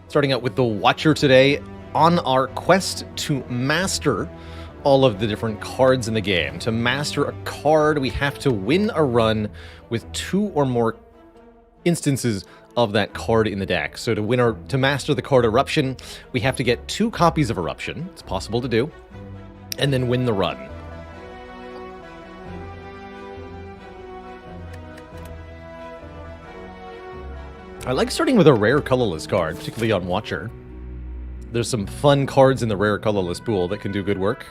Starting out with the Watcher today on our quest to master all of the different cards in the game. To master a card, we have to win a run with 2 or more instances of that card in the deck. So to master the card Eruption, we have to get 2 copies of Eruption. It's possible to do. And then win the run. I like starting with a rare colorless card, particularly on Watcher. There's some fun cards in the rare colorless pool that can do good work.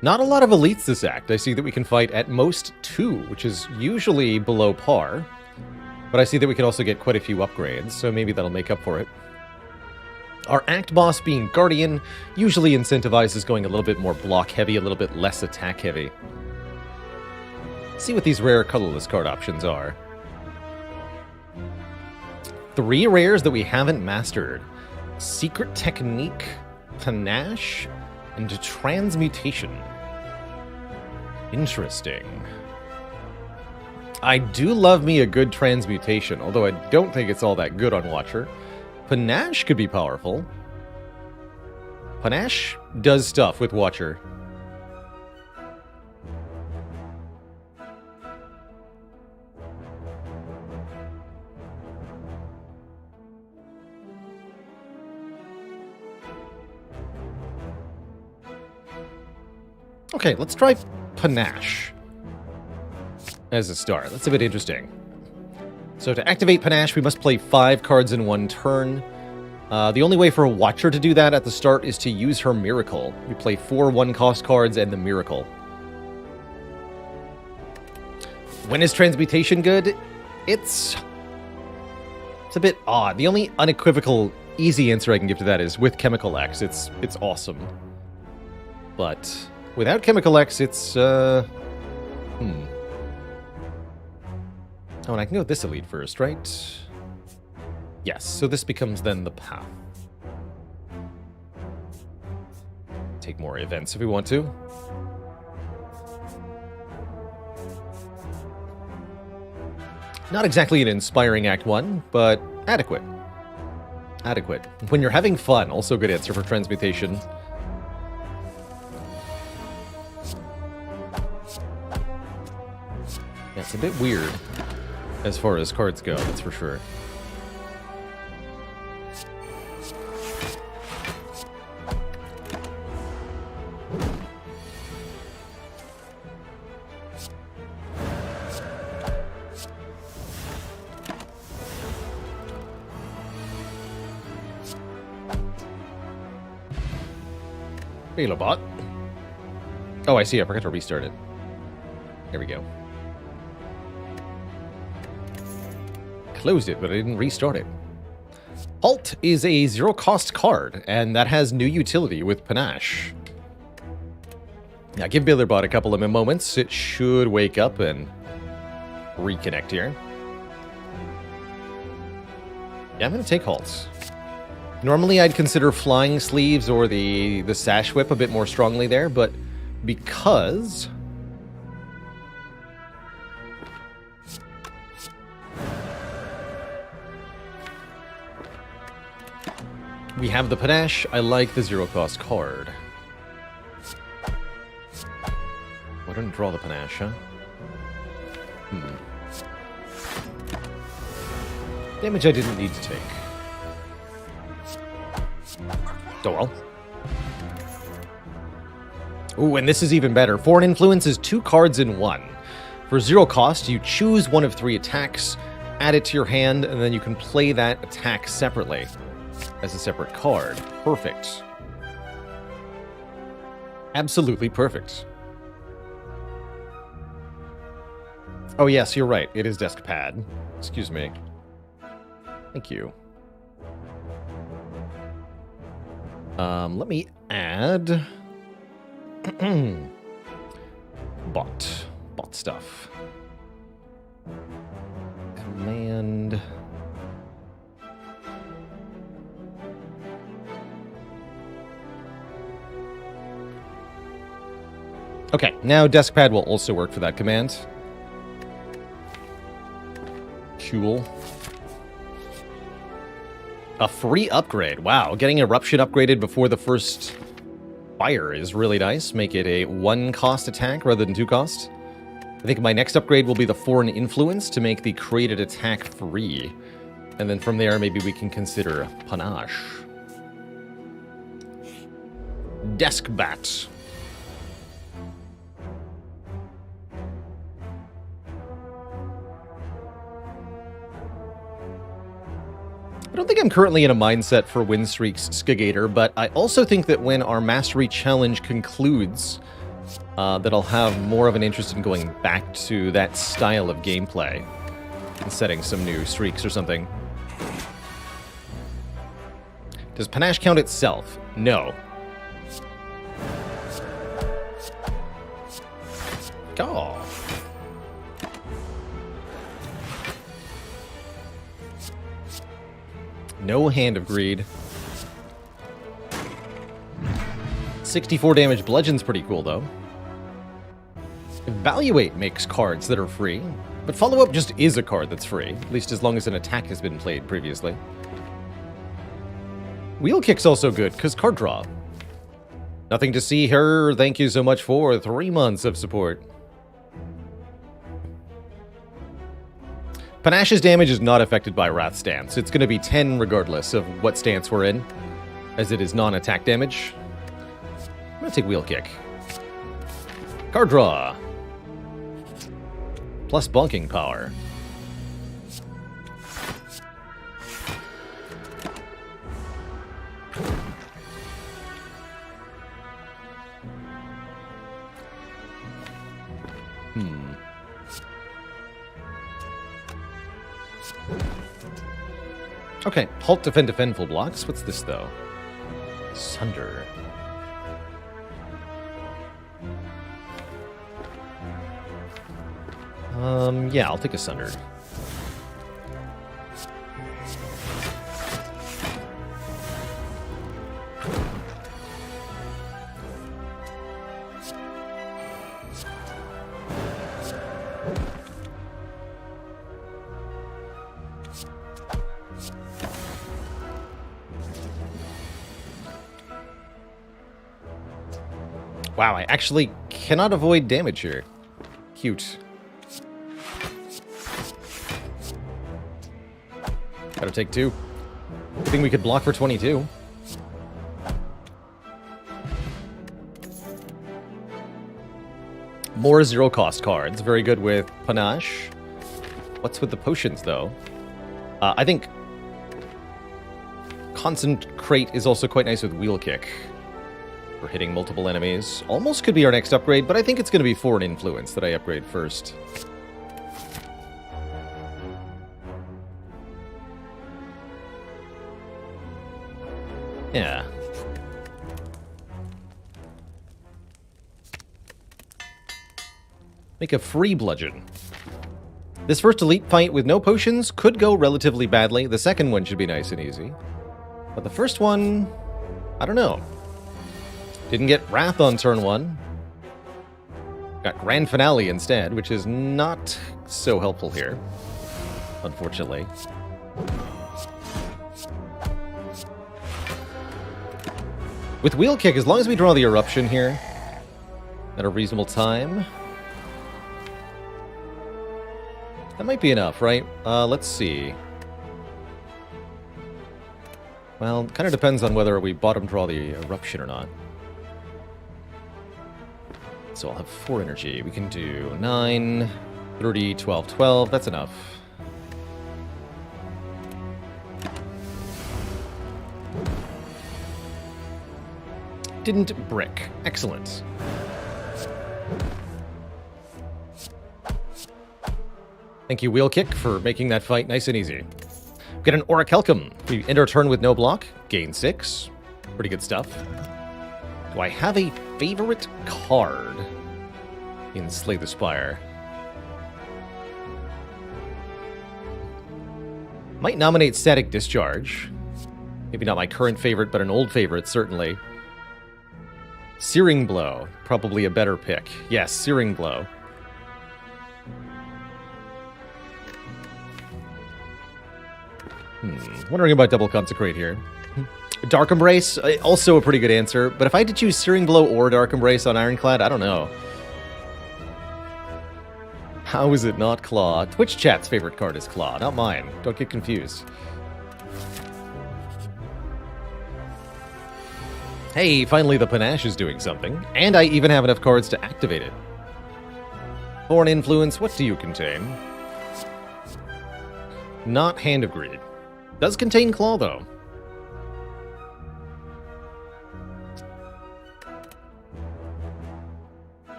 Not a lot of elites this act. I see that we can fight at most 2, which is usually below par. But I see that we can also get quite a few upgrades, so maybe that'll make up for it. Our act boss, being Guardian, usually incentivizes going a little bit more block heavy, a little bit less attack heavy. See what these rare colorless card options are. 3 rares that we haven't mastered. Secret Technique, Panache, and Transmutation. Interesting. I do love me a good Transmutation, although I don't think it's all that good on Watcher. Panache could be powerful. Panache does stuff with Watcher. Okay, let's try Panache as a start. That's a bit interesting. So to activate Panache, we must play 5 cards in 1 turn. The only way for a Watcher to do that at the start is to use her Miracle. We play 4 1-cost cards and the Miracle. When is Transmutation good? It's a bit odd. The only unequivocal, easy answer I can give to that is with Chemical X. It's awesome. But without Chemical X, it's, Oh, and I can go with this elite first, right? Yes, so this becomes then the path. Take more events if we want to. Not exactly an inspiring Act 1, but adequate. Adequate. When you're having fun, also good answer for Transmutation. Yeah, it's a bit weird as far as cards go, that's for sure. Bot. Oh, I see. I forgot to restart it. There we go. Closed it, but I didn't restart it. Halt is a 0-cost card, and that has new utility with Panache. Now, give Bot a couple of moments. It should wake up and reconnect here. Yeah, I'm going to take Halt. Normally, I'd consider Flying Sleeves or the Sash Whip a bit more strongly there, but because we have the Panache, I like the 0-cost card. Why don't I draw the Panache, huh? Damage I didn't need to take. Oh well. Ooh, and this is even better. Foreign Influence is 2 cards in 1. For 0 cost, you choose one of 3 attacks, add it to your hand, and then you can play that attack separately as a separate card. Perfect. Absolutely perfect. Oh yes, you're right. It is desk pad. Excuse me. Thank you. Let me add bot stuff. Command. Okay, now desk pad will also work for that command. Cool. A free upgrade. Wow, getting Eruption upgraded before the first fire is really nice. Make it a 1-cost attack rather than 2-cost. I think my next upgrade will be the Foreign Influence to make the created attack free. And then from there, maybe we can consider Panache. Desk Bat. I don't think I'm currently in a mindset for Win Streak's Skigator, but I also think that when our Mastery Challenge concludes, that I'll have more of an interest in going back to that style of gameplay and setting some new streaks or something. Does Panache count itself? No. Oh. No Hand of Greed. 64 damage bludgeon's pretty cool, though. Evaluate makes cards that are free, but Follow Up just is a card that's free, at least as long as an attack has been played previously. Wheel Kick's also good, because card draw. Nothing to see here. Thank you so much for 3 months of support. Panache's damage is not affected by Wrath stance. It's going to be 10 regardless of what stance we're in, as it is non-attack damage. I'm going to take Wheel Kick. Card draw. Plus bonking power. Okay, halt, defend, defend, full blocks. What's this, though? Sunder. Yeah, I'll take a Sunder. Wow, I actually cannot avoid damage here. Cute. Gotta take 2. I think we could block for 22. More 0-cost cards. Very good with Panache. What's with the potions, though? I think Concentrate is also quite nice with Wheel Kick. For hitting multiple enemies. Almost could be our next upgrade, but I think it's going to be Foreign Influence that I upgrade first. Yeah. Make a free bludgeon. This first elite fight with no potions could go relatively badly. The second one should be nice and easy. But the first one, I don't know. Didn't get Wrath on turn 1. Got Grand Finale instead, which is not so helpful here, unfortunately. With Wheel Kick, as long as we draw the Eruption here at a reasonable time, that might be enough, right? Let's see. Well, kind of depends on whether we bottom draw the Eruption or not. So I'll have 4 energy. We can do 9, 30, 12, 12. That's enough. Didn't brick. Excellent. Thank you, Wheel Kick, for making that fight nice and easy. Get an Orichalcum. We end our turn with no block. Gain 6. Pretty good stuff. Do I have a favorite card in Slay the Spire? Might nominate Static Discharge. Maybe not my current favorite, but an old favorite, certainly. Searing Blow. Probably a better pick. Yes, Searing Blow. Wondering about Double Consecrate here. Dark Embrace, also a pretty good answer, but if I had to choose Searing Blow or Dark Embrace on Ironclad, I don't know. How is it not Claw? Twitch chat's favorite card is Claw, not mine. Don't get confused. Hey, finally the Panache is doing something, and I even have enough cards to activate it. Foreign Influence, what do you contain? Not Hand of Greed. Does contain Claw, though.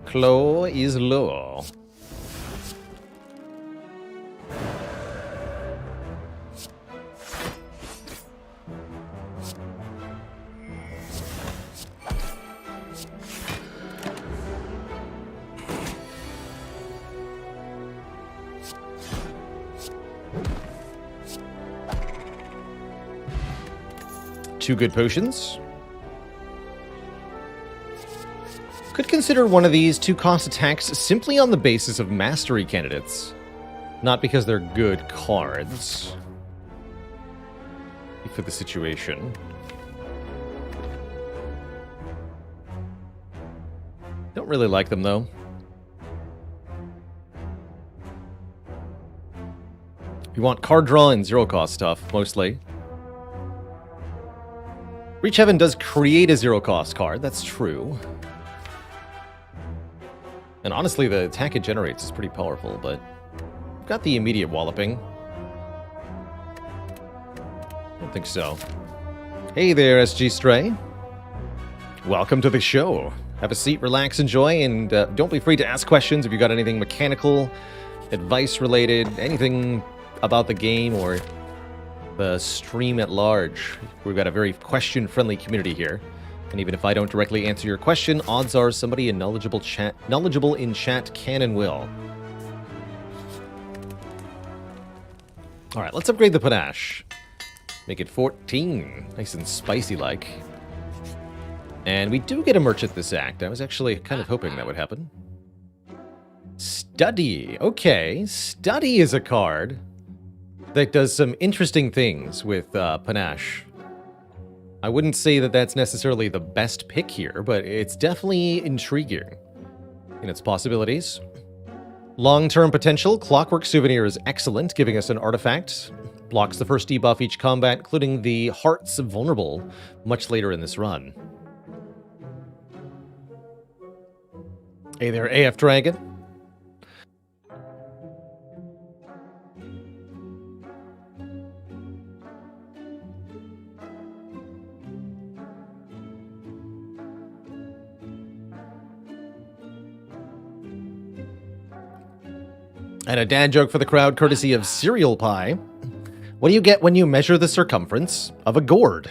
Claw is low. Two good potions. Could consider one of these 2-cost attacks simply on the basis of mastery candidates, not because they're good cards. For the situation. Don't really like them though. You want card draw and 0-cost stuff, mostly. Reach Heaven does create a 0-cost card, that's true. And honestly, the attack it generates is pretty powerful, but I've got the immediate walloping. I don't think so. Hey there, SG Stray. Welcome to the show. Have a seat, relax, enjoy, and don't be afraid to ask questions if you got anything mechanical, advice-related, anything about the game or the stream at large. We've got a very question-friendly community here. And even if I don't directly answer your question, odds are somebody knowledgeable in chat can and will. Alright, let's upgrade the Panache. Make it 14. Nice and spicy-like. And we do get a merchant this act. I was actually kind of hoping that would happen. Study. Okay, Study is a card that does some interesting things with Panache. I wouldn't say that that's necessarily the best pick here, but it's definitely intriguing in its possibilities. Long-term potential, Clockwork Souvenir is excellent, giving us an artifact. Blocks the first debuff each combat, including the Heart's Vulnerable, much later in this run. Hey there, AF Dragon. And a dad joke for the crowd, courtesy of Cereal Pie. What do you get when you measure the circumference of a gourd?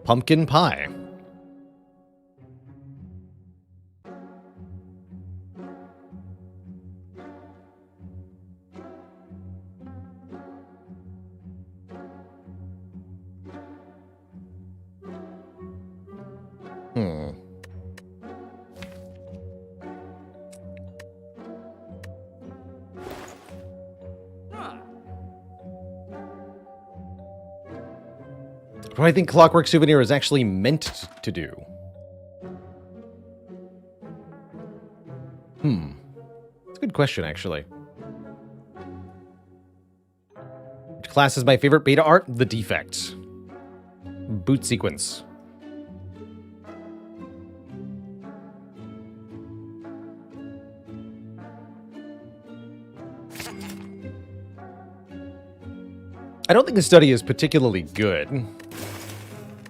Pumpkin pie. What do I think Clockwork Souvenir is actually meant to do? It's a good question, actually. Which class is my favorite beta art? The Defect. Boot sequence. I don't think the study is particularly good.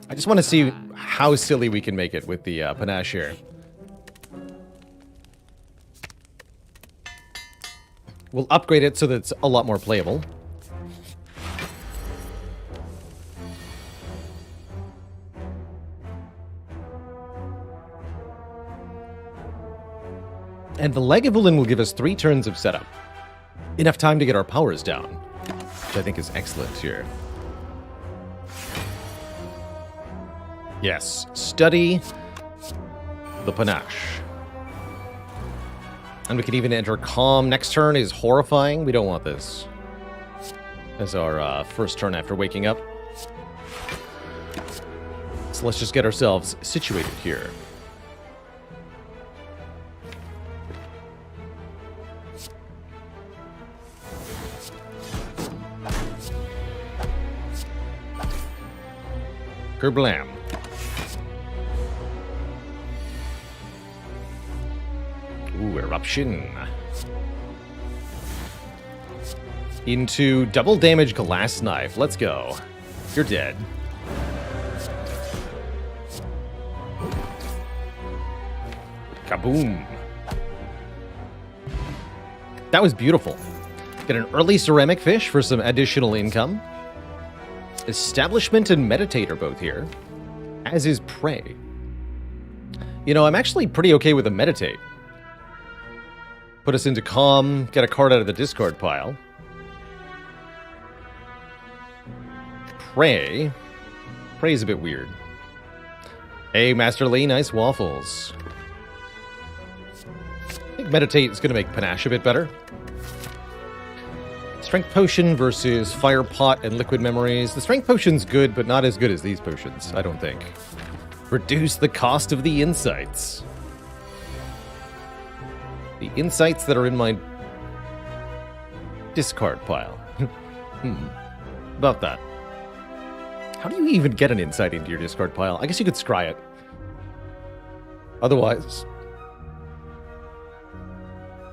I just want to see how silly we can make it with the Panache here. We'll upgrade it so that it's a lot more playable. And the Lagavulin will give us 3 turns of setup. Enough time to get our powers down, which I think is excellent here. Yes, study the Panache. And we can even enter Calm. Next turn is Horrifying. We don't want this. As our first turn after waking up. So let's just get ourselves situated here. Kerblam. Ooh, Eruption. Into double damage Glass Knife. Let's go. You're dead. Kaboom. That was beautiful. Get an early Ceramic Fish for some additional income. Establishment and Meditate are both here, as is Prey. You know, I'm actually pretty okay with a Meditate. Put us into Calm, get a card out of the discard pile. Prey. Prey's a bit weird. Hey, Master Lee, nice waffles. I think Meditate is going to make Panache a bit better. Strength Potion versus Fire Pot and Liquid Memories. The Strength Potion's good, but not as good as these potions, I don't think. Reduce the cost of the insights. The insights that are in my discard pile. About that. How do you even get an insight into your discard pile? I guess you could scry it. Otherwise...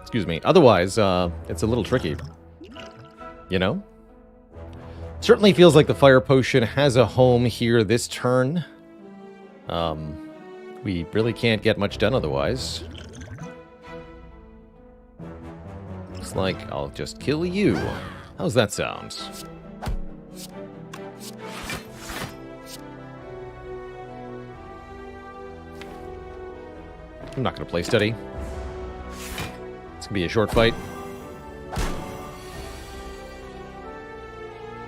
Excuse me. Otherwise, it's a little tricky. You know? Certainly feels like the Fire Potion has a home here this turn. We really can't get much done otherwise. Looks like I'll just kill you. How's that sound? I'm not going to play steady. It's going to be a short fight.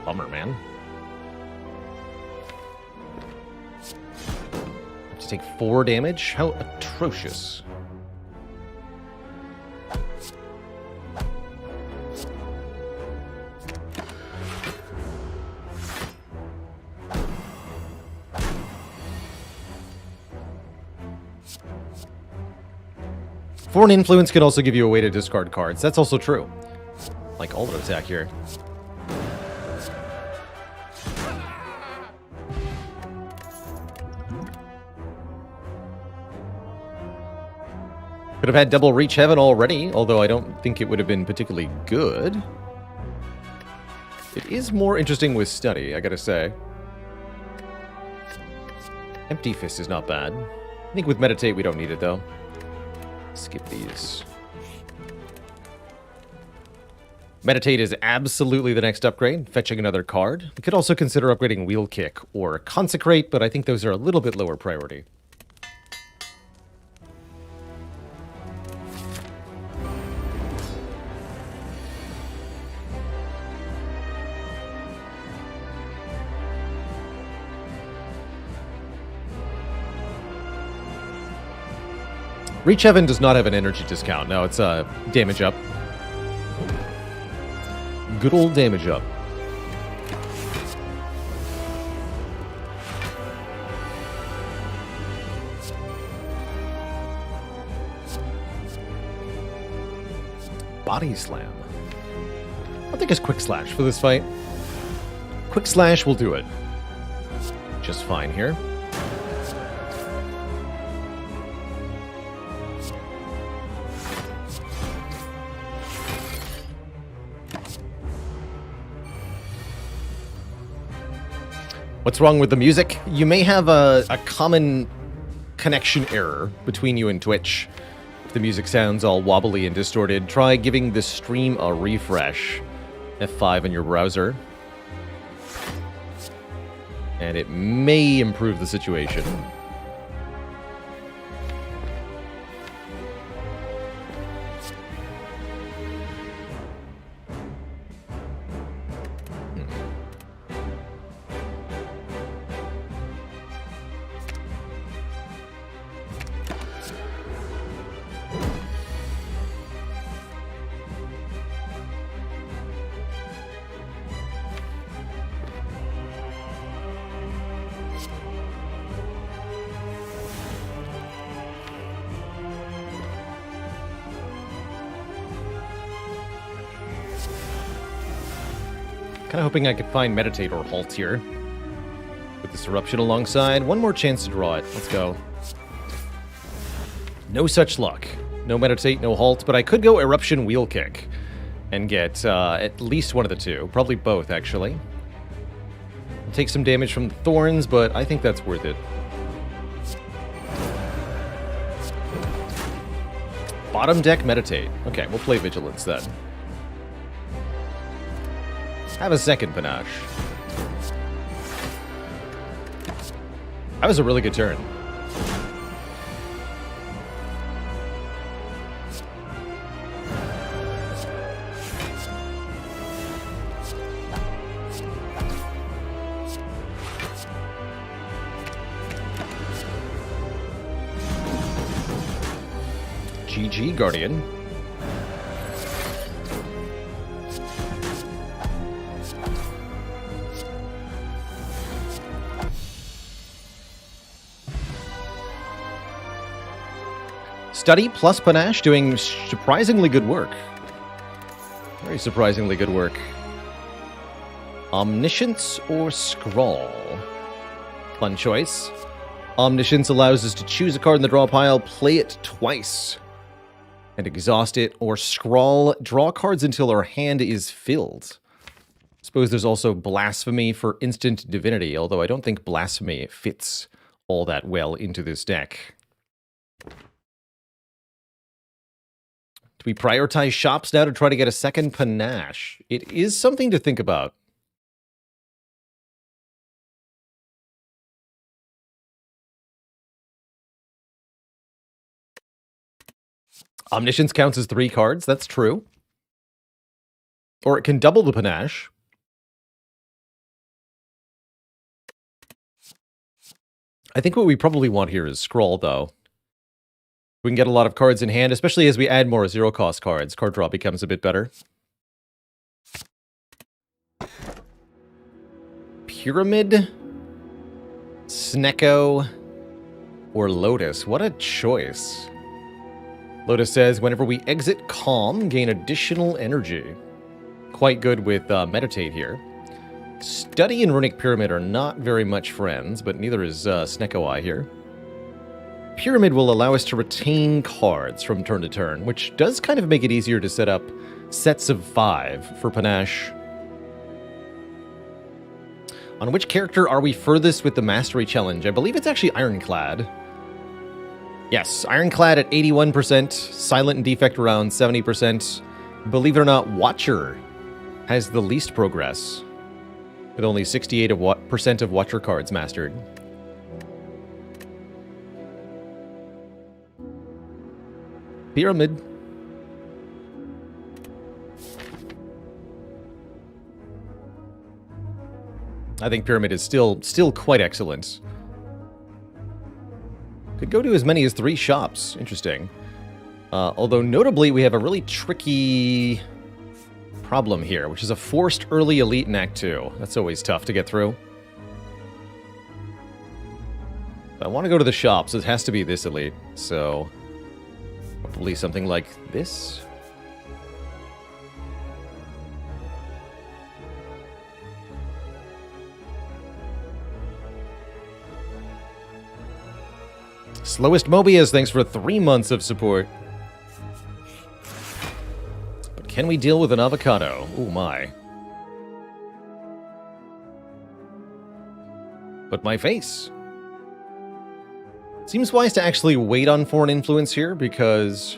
Bummer, man. To take 4 damage? How atrocious. Foreign Influence can also give you a way to discard cards. That's also true. Like all attack here. Could have had double Reach Heaven already, although I don't think it would have been particularly good. It is more interesting with Study, I gotta say. Empty Fist is not bad. I think with Meditate we don't need it, though. Skip these. Meditate is absolutely the next upgrade, fetching another card. We could also consider upgrading Wheel Kick or Consecrate, but I think those are a little bit lower priority. Reach Heaven does not have an energy discount. No, it's damage up. Good old damage up. Body Slam. I think it's Quick Slash for this fight. Quick Slash will do it. Just fine here. What's wrong with the music? You may have a common connection error between you and Twitch. If the music sounds all wobbly and distorted, try giving the stream a refresh. F5 in your browser. And it may improve the situation. Kind of hoping I could find Meditate or Halt here. With this Eruption alongside. One more chance to draw it. Let's go. No such luck. No Meditate, no Halt, but I could go Eruption Wheel Kick and get at least one of the two. Probably both, actually. I'll take some damage from the Thorns, but I think that's worth it. Bottom deck Meditate. Okay, we'll play Vigilance then. Have a second Panache. That was a really good turn. GG, Guardian. Study plus Panache doing surprisingly good work. Very surprisingly good work. Omniscience or Scrawl? Fun choice. Omniscience allows us to choose a card in the draw pile, play it twice, and exhaust it, or Scrawl, draw cards until our hand is filled. Suppose there's also Blasphemy for instant divinity, although I don't think Blasphemy fits all that well into this deck. Do we prioritize shops now to try to get a second Panache? It is something to think about. Omniscience counts as 3 cards, that's true. Or it can double the Panache. I think what we probably want here is Scroll, though. We can get a lot of cards in hand, especially as we add more zero-cost cards. Card draw becomes a bit better. Pyramid, Snecko, or Lotus. What a choice. Lotus says, whenever we exit Calm, gain additional energy. Quite good with Meditate here. Study and Runic Pyramid are not very much friends, but neither is Snecko Eye here. Pyramid will allow us to retain cards from turn to turn, which does kind of make it easier to set up sets of 5 for Panache. On which character are we furthest with the Mastery Challenge? I believe it's actually Ironclad. Yes, Ironclad at 81%, Silent and Defect around 70%. Believe it or not, Watcher has the least progress, with only 68% of Watcher cards mastered. Pyramid. I think Pyramid is still quite excellent. Could go to as many as 3 shops. Interesting. Although, notably, we have a really tricky problem here, which is a forced early elite in Act 2. That's always tough to get through. I want to go to the shops. It has to be this elite, so probably something like this. Slowest Mobius, thanks for 3 months of support. But can we deal with an avocado? Oh my. But my face. Seems wise to actually wait on Foreign Influence here, because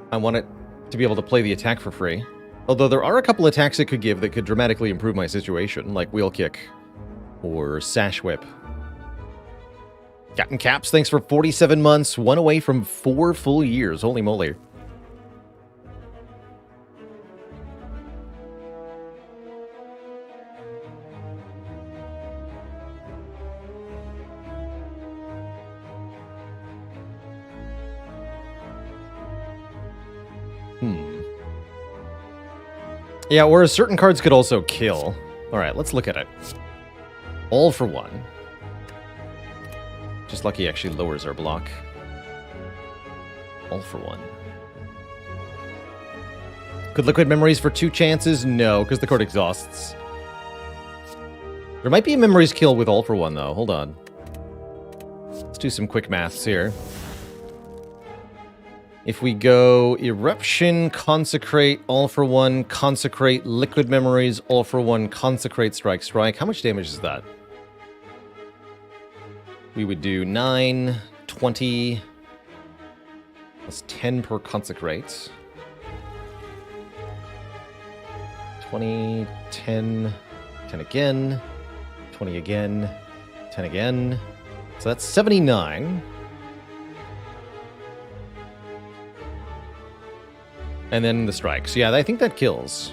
I want it to be able to play the attack for free. Although there are a couple attacks it could give that could dramatically improve my situation, like Wheel Kick or Sash Whip. Captain Caps, thanks for 47 months, 1 away from 4 full years. Holy moly. Yeah, or certain cards could also kill. Alright, let's look at it. All for 1. Just lucky actually lowers our block. All for 1. Could liquid memories for 2 chances? No, because the card exhausts. There might be a memories kill with all for 1, though. Hold on. Let's do some quick maths here. If we go Eruption, Consecrate, all for 1, Consecrate, Liquid Memories, all for 1, Consecrate, Strike, Strike. How much damage is that? We would do 9, 20, plus 10 per Consecrate. 20, 10, 10 again, 20 again, 10 again. So that's 79. And then the strikes. Yeah, I think that kills.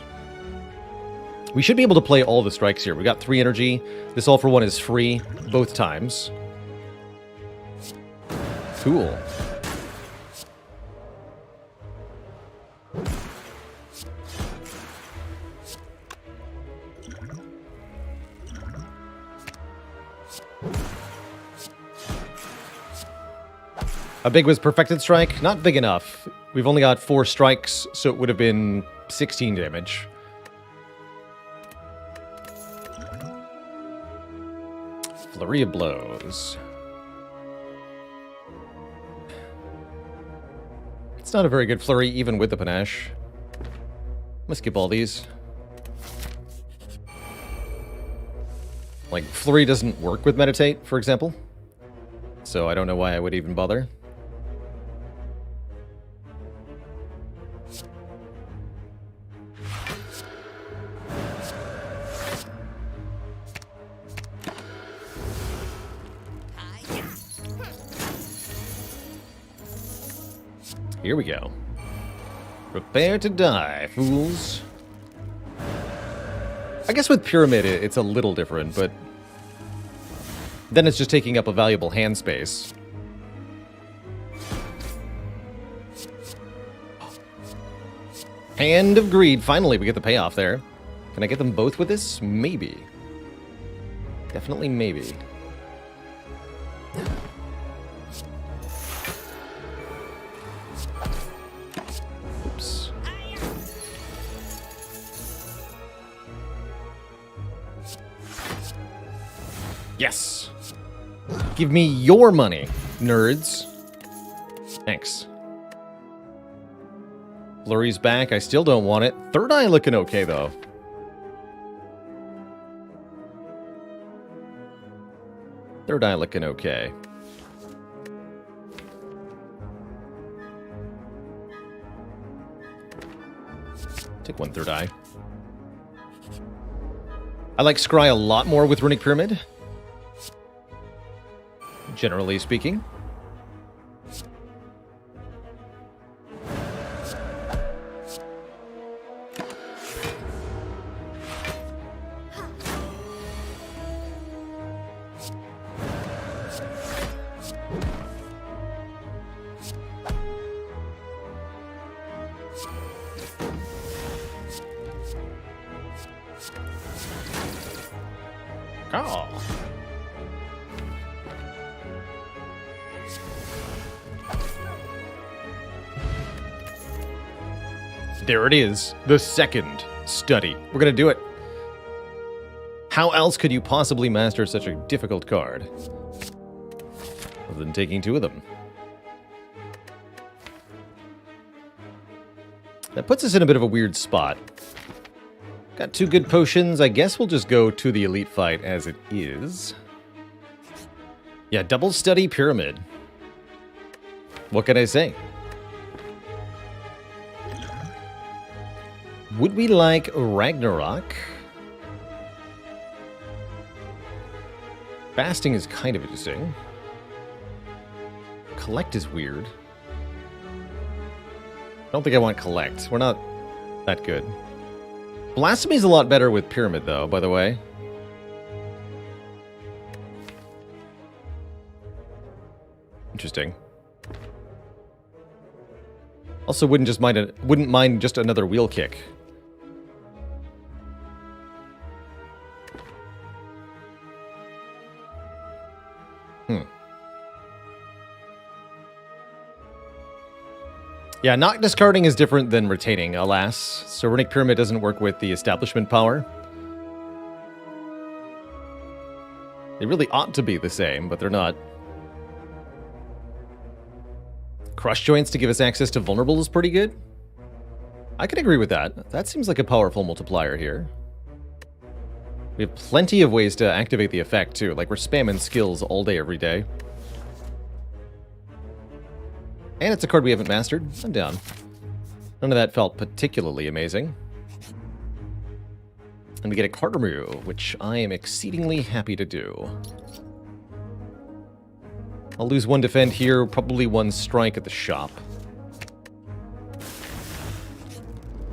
We should be able to play all the strikes here. We got 3 energy. This all for 1 is free both times. Cool. How big was Perfected Strike? Not big enough. We've only got 4 strikes, so it would have been 16 damage. Flurry of Blows. It's not a very good flurry, even with the Panache. I'm gonna skip all these. Like, flurry doesn't work with Meditate, for example. So I don't know why I would even bother. Here we go. Prepare to die, fools. I guess with Pyramid, it's a little different, but then it's just taking up a valuable hand space. Hand of Greed. Finally, we get the payoff there. Can I get them both with this? Maybe. Definitely maybe. Oops. Yes! Give me your money, nerds. Thanks. Flurry's back. I still don't want it. Third Eye looking okay, though. Third Eye looking okay. Take 1 Third Eye. I like Scry a lot more with Runic Pyramid. Generally speaking. Oh. There it is, the second study. We're gonna do it. How else could you possibly master such a difficult card other than taking 2 of them? That puts us in a bit of a weird spot. Got 2 good potions. I guess we'll just go to the elite fight as it is. Yeah, double study Pyramid. What can I say? Would we like Ragnarok? Fasting is kind of interesting. Collect is weird. I don't think I want Collect. We're not that good. Blasphemy is a lot better with Pyramid, though, by the way. Interesting. Also, wouldn't mind just another wheel kick. Yeah, not discarding is different than retaining, alas. So Runic Pyramid doesn't work with the establishment power. They really ought to be the same, but they're not. Crush Joints to give us access to vulnerable is pretty good. I can agree with that. That seems like a powerful multiplier here. We have plenty of ways to activate the effect, too. Like, we're spamming skills all day, every day. And it's a card we haven't mastered. I'm down. None of that felt particularly amazing. And we get a card remove, which I am exceedingly happy to do. I'll lose one defend here, probably one strike at the shop.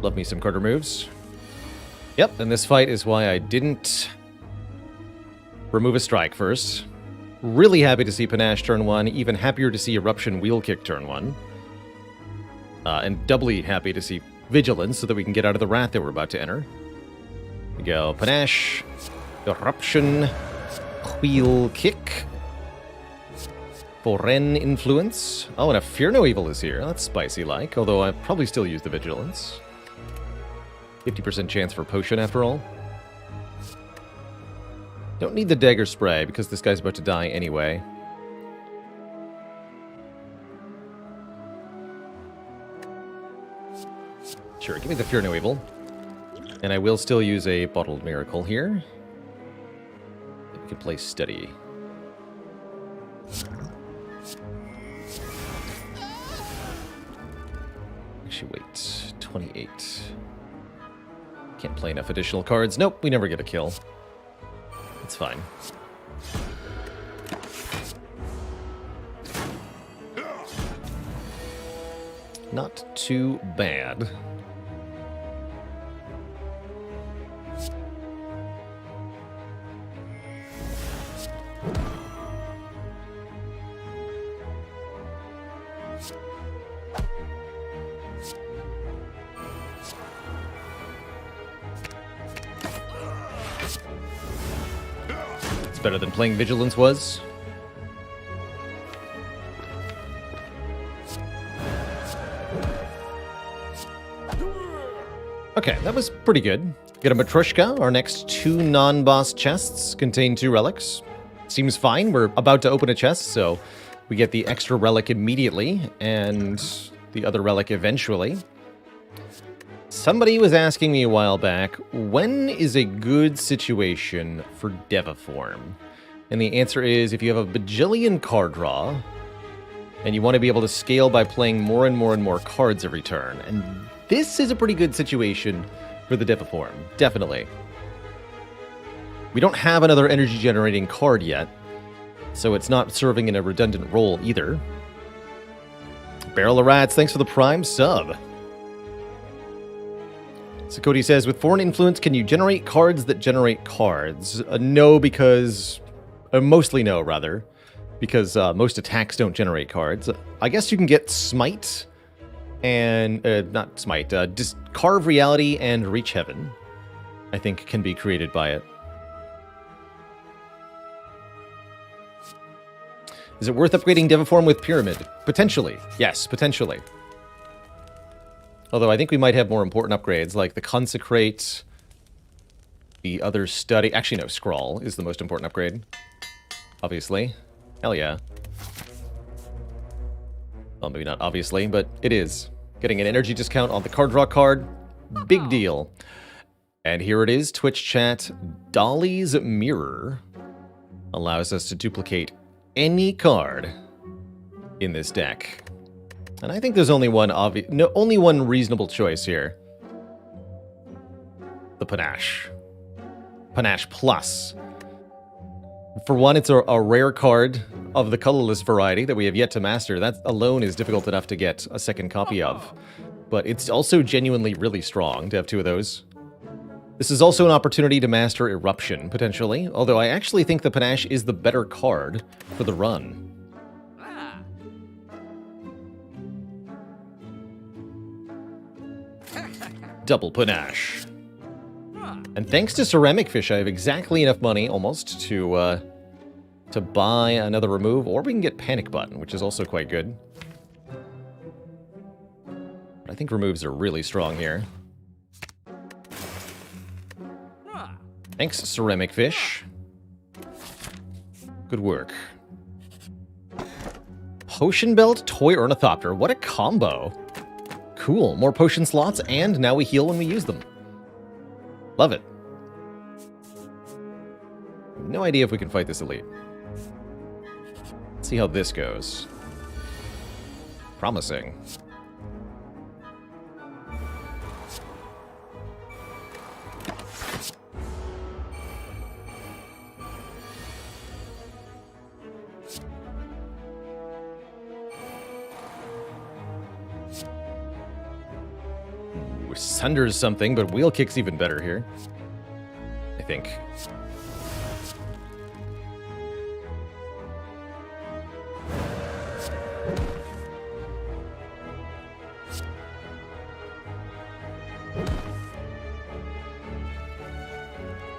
Love me some card removes. Yep, and this fight is why I didn't remove a strike first. Really happy to see Panache turn 1, even happier to see Eruption Wheel Kick turn 1. And doubly happy to see Vigilance so that we can get out of the Wrath that we're about to enter. We go Panache, Eruption, Wheel Kick, Foreign Influence. Oh, and a Fear No Evil is here. That's spicy-like, although I'd probably still use the Vigilance. 50% chance for Potion, after all. Don't need the Dagger Spray, because this guy's about to die anyway. Sure, give me the Fear No Evil. And I will still use a Bottled Miracle here. We can play steady. Actually, wait. 28. Can't play enough additional cards. Nope, we never get a kill. It's fine. Not too bad. Better than playing Vigilance was. Okay, that was pretty good. Get a Matrushka. Our next 2 non-boss chests contain 2 relics. Seems fine. We're about to open a chest, so we get the extra relic immediately, and the other relic eventually. Somebody was asking me a while back, when is a good situation for Deva Form? And the answer is, if you have a bajillion card draw, and you want to be able to scale by playing more and more and more cards every turn. And this is a pretty good situation for the Deva Form, definitely. We don't have another energy-generating card yet, so it's not serving in a redundant role either. Barrel of Rats, thanks for the Prime sub. So Cody says, with Foreign Influence, can you generate cards that generate cards? No, because... mostly no, rather. Because most attacks don't generate cards. I guess you can get Smite and... not Smite. Carve Reality and Reach Heaven, I think, can be created by it. Is it worth upgrading Deva Form with Pyramid? Potentially. Yes, potentially. Although I think we might have more important upgrades, like the Consecrate, the other Study... Actually, no, Scrawl is the most important upgrade. Obviously. Hell yeah. Well, maybe not obviously, but it is. Getting an energy discount on the card draw card, big deal. And here it is, Twitch chat. Dolly's Mirror allows us to duplicate any card in this deck. And I think there's only one only one reasonable choice here. The Panache. Panache Plus. For one, it's a rare card of the colorless variety that we have yet to master. That alone is difficult enough to get a second copy of. But it's also genuinely really strong to have 2 of those. This is also an opportunity to master Eruption, potentially. Although I actually think the Panache is the better card for the run. Double Panache. And thanks to Ceramic Fish, I have exactly enough money, almost, to buy another remove, or we can get Panic Button, which is also quite good. I think removes are really strong here. Thanks, Ceramic Fish. Good work. Potion Belt, Toy Ornithopter. What a combo. Cool. More potion slots, and now we heal when we use them. Love it. No idea if we can fight this elite. Let's see how this goes. Promising. Sunder's something, but Wheel Kick's even better here. I think.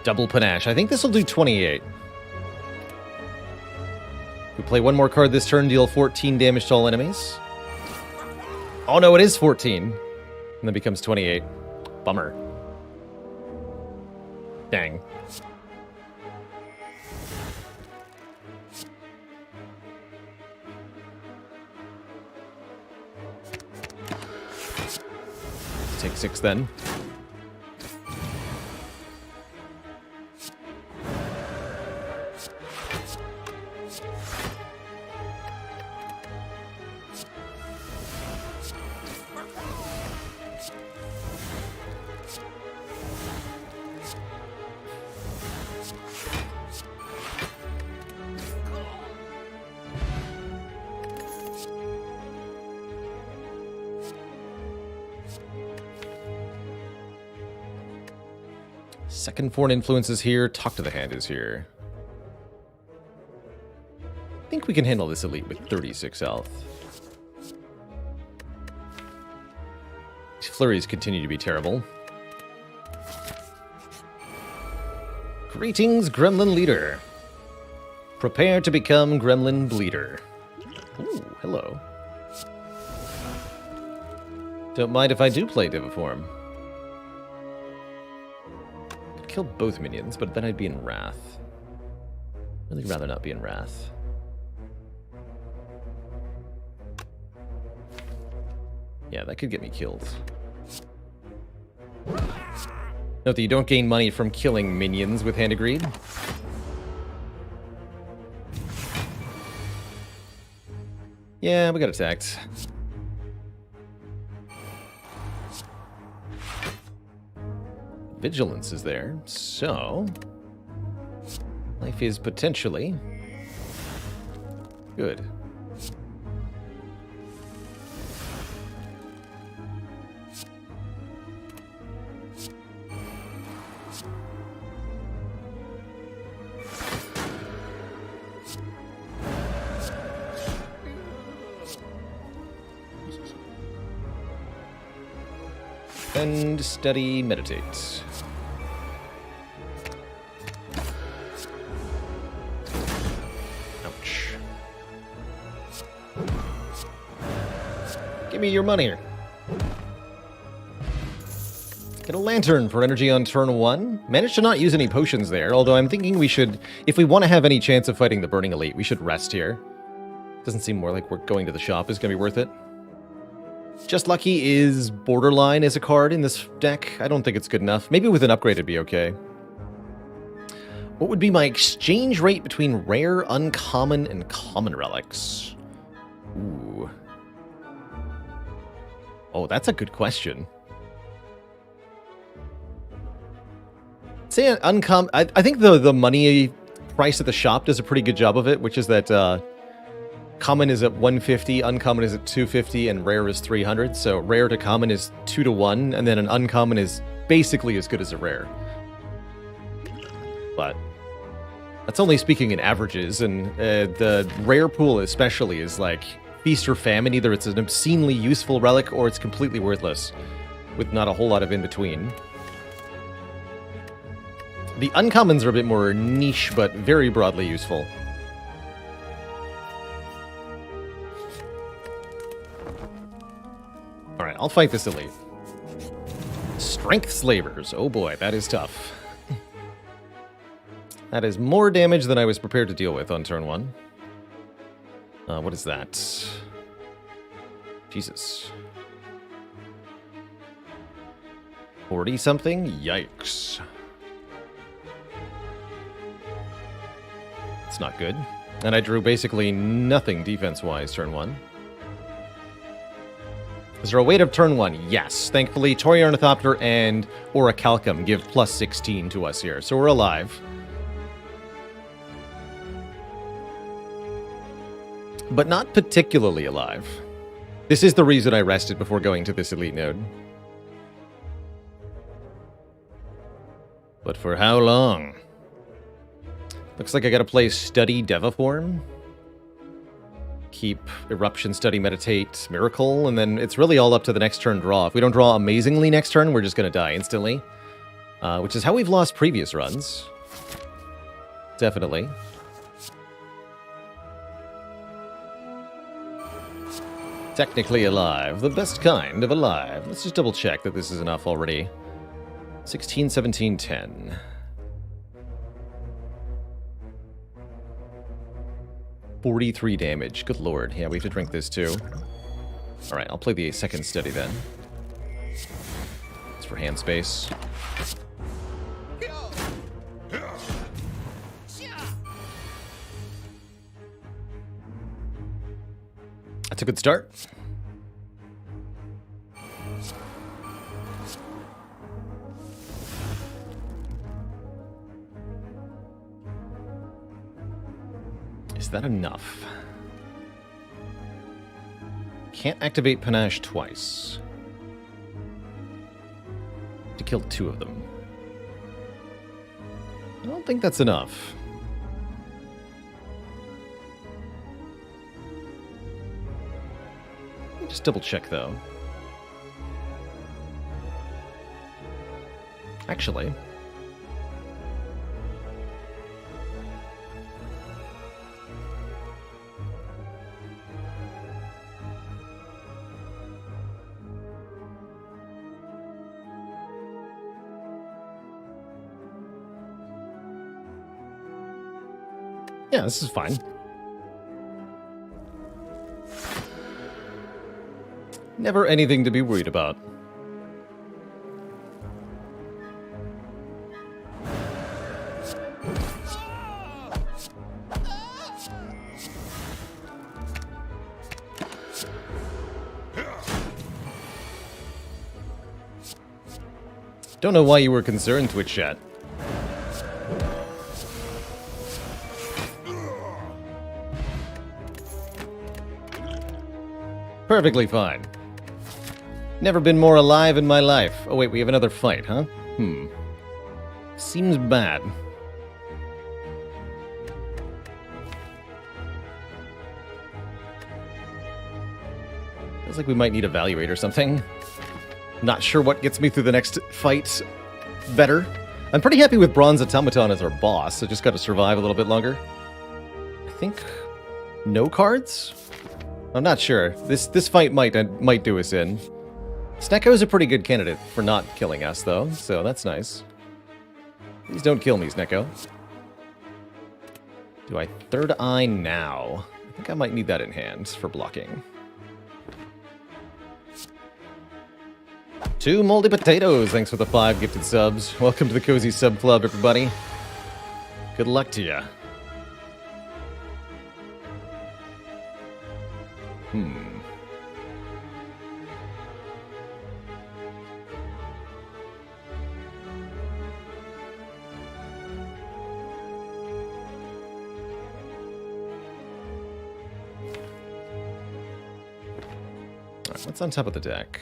Double Panache. I think this will do 28. We play one more card this turn, deal 14 damage to all enemies. Oh no, it is 14. And then becomes 28. Bummer. Dang. Take 6 then. Second Foreign Influence is here. Talk to the Hand is here. I think we can handle this elite with 36 health. These flurries continue to be terrible. Greetings, Gremlin Leader. Prepare to become Gremlin Bleeder. Ooh, hello. Don't mind if I do play Deva Form. Kill both minions, but then I'd be in Wrath. Really rather not be in Wrath. Yeah, that could get me killed. Note that you don't gain money from killing minions with Hand of Greed. Yeah, we got attacked. Vigilance is there, so life is potentially good. And study, meditate. Ouch. Give me your money. Get a lantern for energy on turn 1. Managed to not use any potions there, although I'm thinking we should, if we want to have any chance of fighting the Burning Elite, we should rest here. Doesn't seem more like we're going to the shop is going to be worth it. Just Lucky is borderline as a card in this deck. I don't think it's good enough. Maybe with an upgrade it'd be okay. What would be my exchange rate between rare, uncommon, and common relics? Ooh. Oh, that's a good question. Say uncommon. I think the money price at the shop does a pretty good job of it, which is that common is at 150, uncommon is at 250, and rare is 300. So rare to common is 2 to 1, and then an uncommon is basically as good as a rare. But that's only speaking in averages, and the rare pool especially is like feast or famine. Either it's an obscenely useful relic or it's completely worthless, with not a whole lot of in between. The uncommons are a bit more niche, but very broadly useful. Alright, I'll fight this elite. Strength Slavers. Oh boy, that is tough. That is more damage than I was prepared to deal with on turn 1. What is that? Jesus. 40-something? Yikes. It's not good. And I drew basically nothing defense-wise turn 1. Is there a weight of turn 1? Yes. Thankfully, Tory Ornithopter and Orichalcum give plus 16 to us here, so we're alive. But not particularly alive. This is the reason I rested before going to this elite node. But for how long? Looks like I gotta play Study Deva Form. Keep Eruption, Study, Meditate, Miracle, and then it's really all up to the next turn draw. If we don't draw amazingly next turn, we're just gonna die instantly. Which is how we've lost previous runs. Definitely. Technically alive. The best kind of alive. Let's just double check that this is enough already. 16, 17, 10. 43 damage. Good lord. Yeah, we have to drink this too. Alright, I'll play the second study then. It's for hand space. That's a good start. Is that enough? Can't activate Panache twice. To kill 2 of them. I don't think that's enough. Let me just double check though. Actually. Yeah, this is fine. Never anything to be worried about. Don't know why you were concerned, Twitch chat. Perfectly fine. Never been more alive in my life. Oh wait, we have another fight, huh? Seems bad. Feels like we might need Evaluate or something. Not sure what gets me through the next fight better. I'm pretty happy with Bronze Automaton as our boss, so just gotta survive a little bit longer. I think no cards? I'm not sure. This fight might do us in. Snecko is a pretty good candidate for not killing us, though, so that's nice. Please don't kill me, Snecko. Do I Third Eye now? I think I might need that in hand for blocking. 2 moldy potatoes, thanks for the 5 gifted subs. Welcome to the Cozy Sub Club, everybody. Good luck to ya. Alright, what's on top of the deck?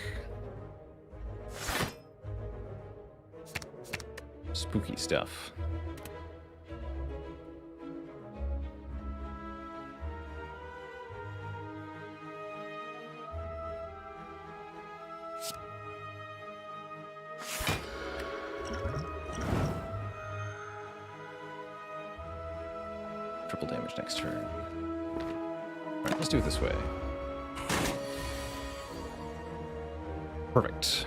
Spooky stuff. Triple damage next turn. Alright, let's do it this way. Perfect.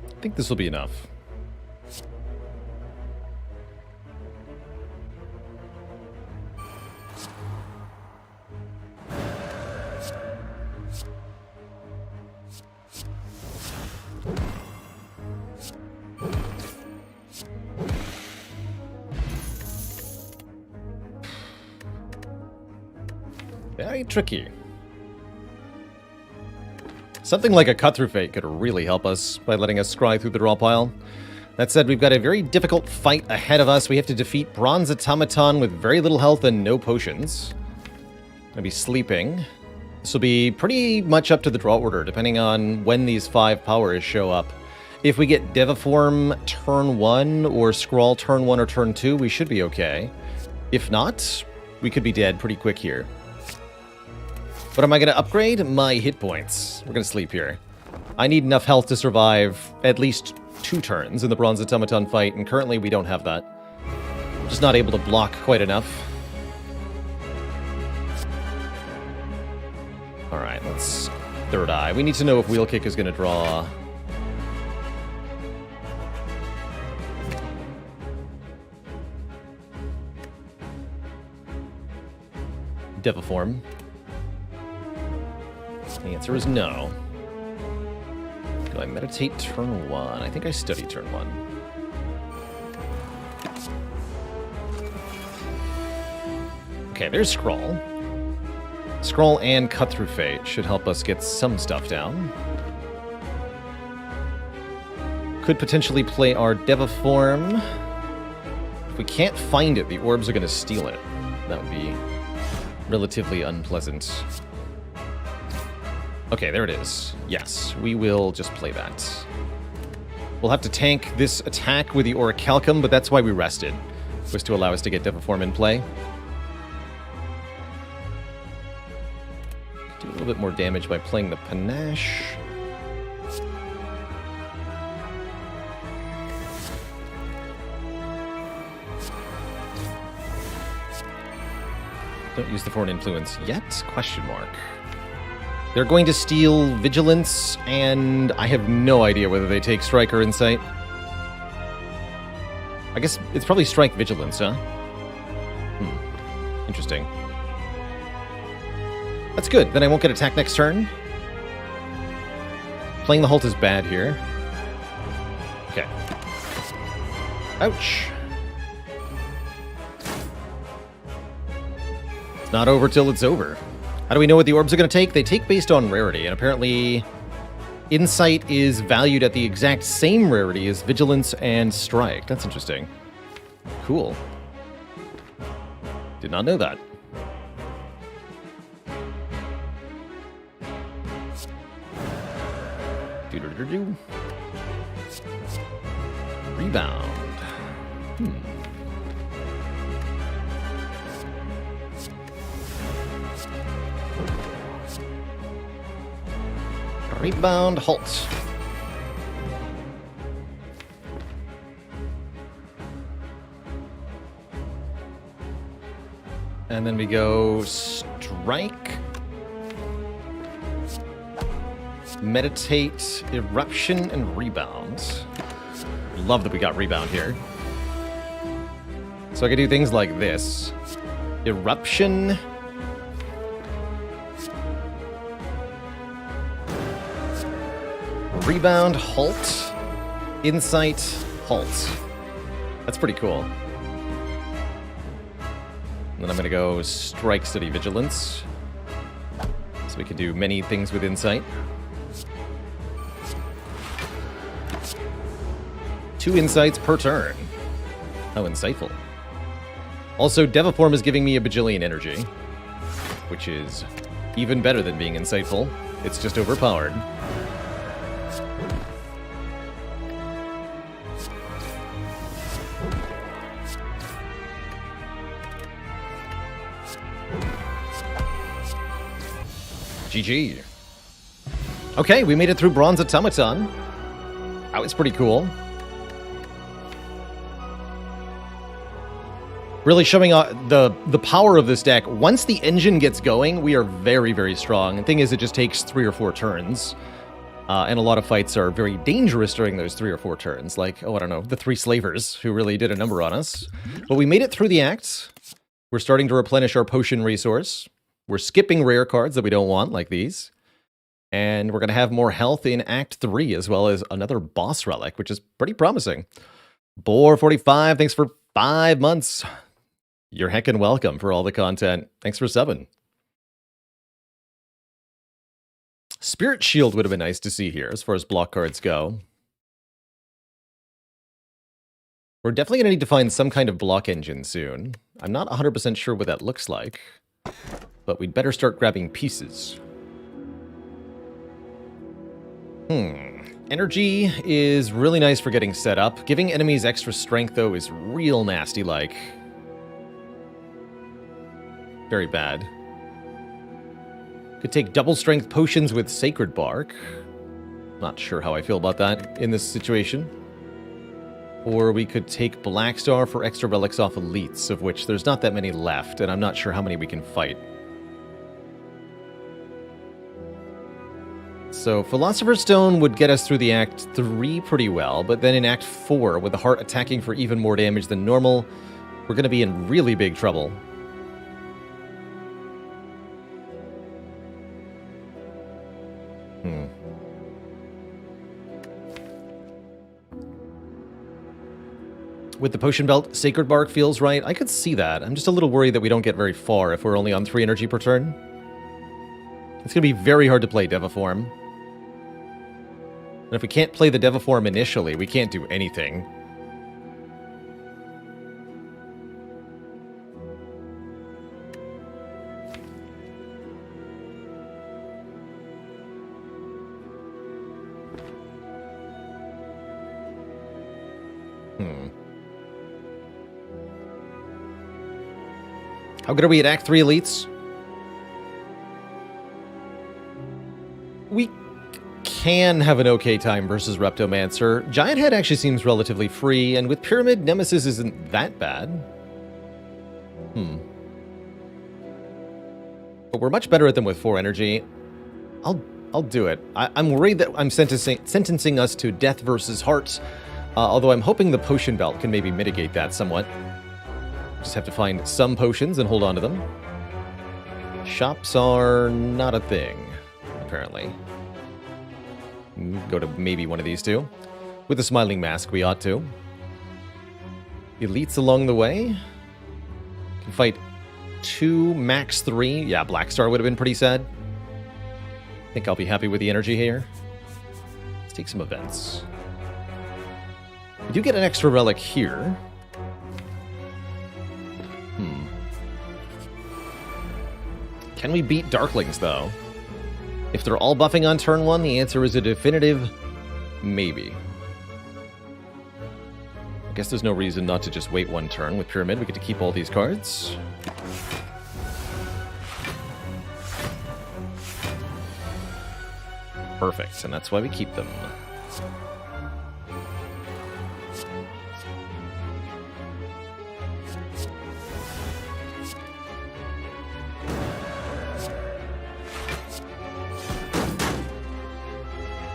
I think this will be enough. Very tricky. Something like a Cut Through Fate could really help us by letting us scry through the draw pile. That said, we've got a very difficult fight ahead of us. We have to defeat Bronze Automaton with very little health and no potions. Gonna be sleeping. This will be pretty much up to the draw order, depending on when these 5 powers show up. If we get Deva Form turn 1, or Scrawl turn 1 or turn 2, we should be okay. If not, we could be dead pretty quick here. But am I going to upgrade? My hit points. We're going to sleep here. I need enough health to survive at least 2 turns in the Bronze Automaton fight, and currently we don't have that. I'm just not able to block quite enough. Alright, let's Third Eye. We need to know if Wheel Kick is going to draw... Deva Form. The answer is no. Do I meditate turn 1? I think I study turn 1. Okay, there's Scrawl. Scrawl and Cut Through Fate should help us get some stuff down. Could potentially play our Deva Form. If we can't find it, the orbs are going to steal it. That would be relatively unpleasant. Okay, there it is. Yes, we will just play that. We'll have to tank this attack with the Orichalcum, but that's why we rested, was to allow us to get Deva Form in play. Do a little bit more damage by playing the Panache. Don't use the Foreign Influence yet? Question mark. They're going to steal Vigilance, and I have no idea whether they take Strike or Insight. I guess it's probably Strike Vigilance, huh? Interesting. That's good. Then I won't get attacked next turn. Playing the Halt is bad here. Okay. Ouch. It's not over till it's over. How do we know what the orbs are going to take? They take based on rarity, and apparently Insight is valued at the exact same rarity as Vigilance and Strike. That's interesting. Cool. Did not know that. Do-do-do-do. Rebound. Rebound, halt. And then we go Strike, Meditate, Eruption, and Rebound. Love that we got Rebound here. So I can do things like this. Eruption. Rebound, halt, Insight, halt. That's pretty cool. And then I'm going to go Strike, Study, Vigilance. So we can do many things with Insight. 2 Insights per turn. How insightful. Also, Deva Form is giving me a bajillion energy, which is even better than being insightful. It's just overpowered. GG. Okay, we made it through Bronze Automaton. That was pretty cool. Really showing the power of this deck. Once the engine gets going, we are very, very strong. The thing is, it just takes 3 or 4 turns. And a lot of fights are very dangerous during those 3 or 4 turns. Like, oh, I don't know, the 3 slavers, who really did a number on us. But we made it through the act. We're starting to replenish our potion resource. We're skipping rare cards that we don't want, like these. And we're going to have more health in Act 3, as well as another boss relic, which is pretty promising. Boar45, thanks for 5 months. You're heckin' welcome for all the content. Thanks for 7. Spirit Shield would have been nice to see here, as far as block cards go. We're definitely going to need to find some kind of block engine soon. I'm not 100% sure what that looks like, but we'd better start grabbing pieces. Energy is really nice for getting set up. Giving enemies extra strength, though, is real nasty-like. Very bad. Could take double strength potions with Sacred Bark. Not sure how I feel about that in this situation. Or we could take Black Star for extra relics off elites, of which there's not that many left, and I'm not sure how many we can fight. So Philosopher's Stone would get us through the Act 3 pretty well, but then in Act 4, with the heart attacking for even more damage than normal, we're going to be in really big trouble. With the potion belt, Sacred Bark feels right. I could see that. I'm just a little worried that we don't get very far if we're only on 3 energy per turn. It's going to be very hard to play Deva Form. And if we can't play the Deva Form initially, we can't do anything. How good are we at Act 3 elites? We can have an okay time versus Reptomancer. Giant Head actually seems relatively free, and with Pyramid, Nemesis isn't that bad. But we're much better at them with 4 energy. I'll do it. I'm worried that I'm sentencing us to death versus hearts, although I'm hoping the potion belt can maybe mitigate that somewhat. Just have to find some potions and hold on to them. Shops are not a thing, apparently. Go to maybe one of these two. With the Smiling Mask, we ought to. Elites along the way. Can fight 2, max 3. Yeah, Black Star would have been pretty sad. I think I'll be happy with the energy here. Let's take some events. We do get an extra relic here. Can we beat Darklings, though? If they're all buffing on turn 1, the answer is a definitive maybe. I guess there's no reason not to just wait 1 turn with Pyramid. We get to keep all these cards. Perfect, and that's why we keep them.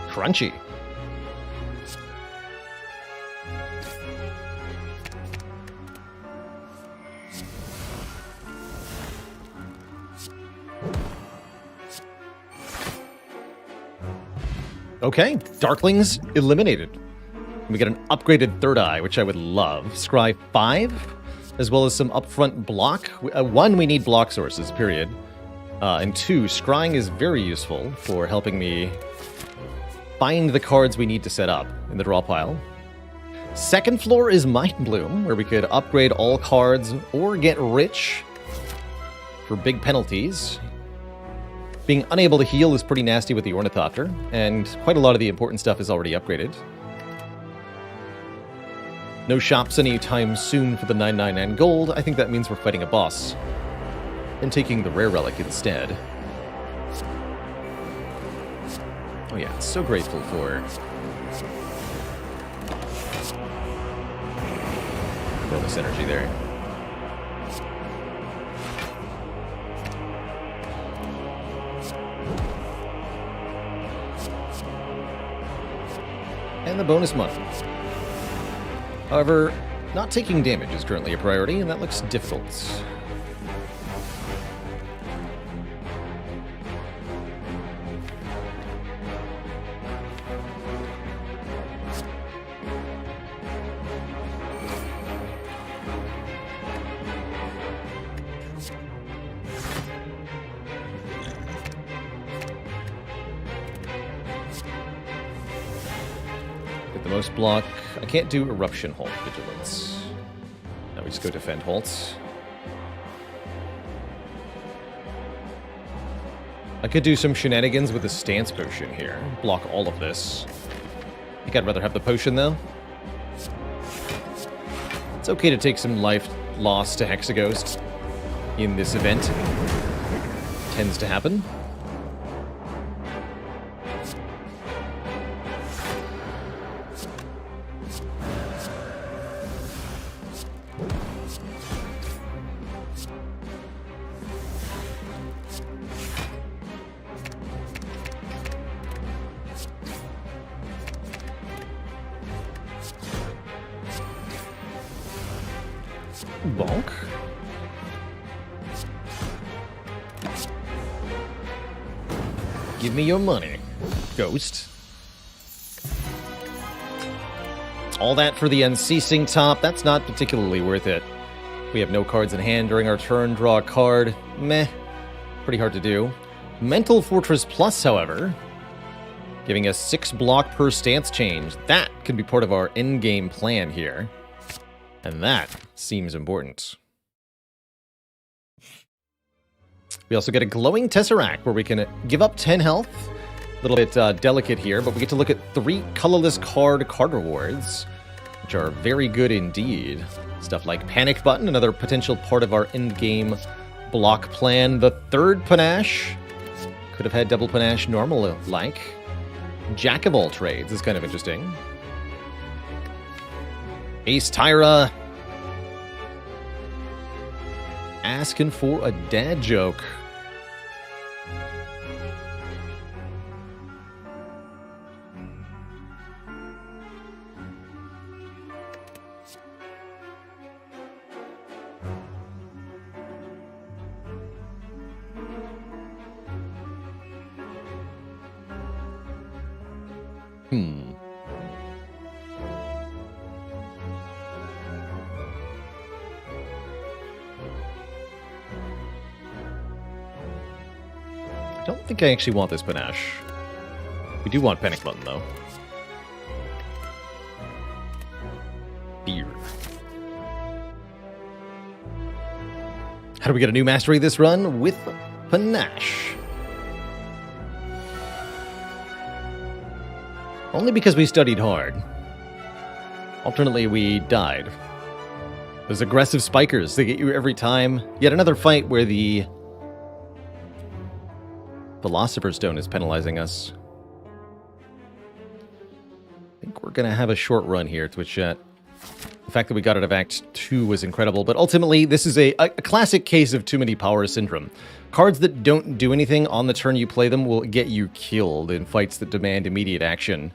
Crunchy. Okay, Darklings eliminated. We get an upgraded Third Eye, which I would love. Scry 5, as well as some upfront block. 1, we need block sources, period. And 2, scrying is very useful for helping me find the cards we need to set up in the draw pile. Second floor is Mind Bloom, where we could upgrade all cards or get rich for big penalties. Being unable to heal is pretty nasty with the Ornithopter, and quite a lot of the important stuff is already upgraded. No shops anytime soon for the 999 gold. I think that means we're fighting a boss and taking the rare relic instead. Oh yeah, so grateful for bonus energy there. a bonus month. However, not taking damage is currently a priority, and that looks difficult. Get the most block. I can't do Eruption Halt Vigilance. Now we just go Defend Halt. I could do some shenanigans with the Stance Potion here. Block all of this. I think I'd rather have the potion, though. It's okay to take some life loss to Hexaghost in this event. Tends to happen. Bonk. Give me your money, Ghost. All that for the Unceasing top. That's not particularly worth it. We have no cards in hand during our turn. Draw a card. Meh. Pretty hard to do. Mental Fortress Plus, however, giving us 6 block per stance change. That can be part of our endgame plan here. And that seems important. We also get a Glowing Tesseract, where we can give up 10 health. A little bit delicate here, but we get to look at 3 colorless card rewards, which are very good indeed. Stuff like Panic Button, another potential part of our endgame block plan. The 3rd Panache. Could have had double Panache normal-like. Jack of all trades is kind of interesting. Ace Tyra. Asking for a dad joke. I don't think I actually want this Panache. We do want Panic Button, though. Beer. How do we get a new mastery this run? With Panache. Only because we studied hard. Alternately, we died. Those aggressive spikers, they get you every time. Yet another fight where the Philosopher's Stone is penalizing us. I think we're going to have a short run here, Twitch chat. The fact that we got out of Act 2 was incredible, but ultimately, this is a classic case of too many power syndrome. Cards that don't do anything on the turn you play them will get you killed in fights that demand immediate action.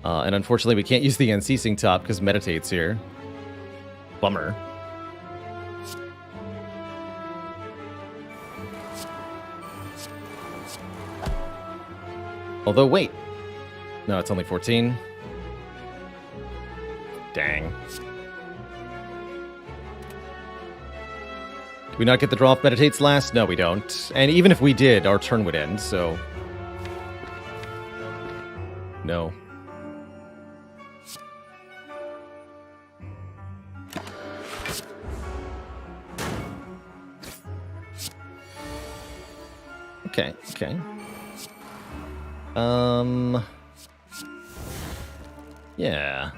And unfortunately, we can't use the Unceasing top because Meditate's here. Bummer. Although, wait. No, it's only 14. Dang. Do we not get the draw off Meditates last? No, we don't. And even if we did, our turn would end, so... No. Okay, okay. Yeah.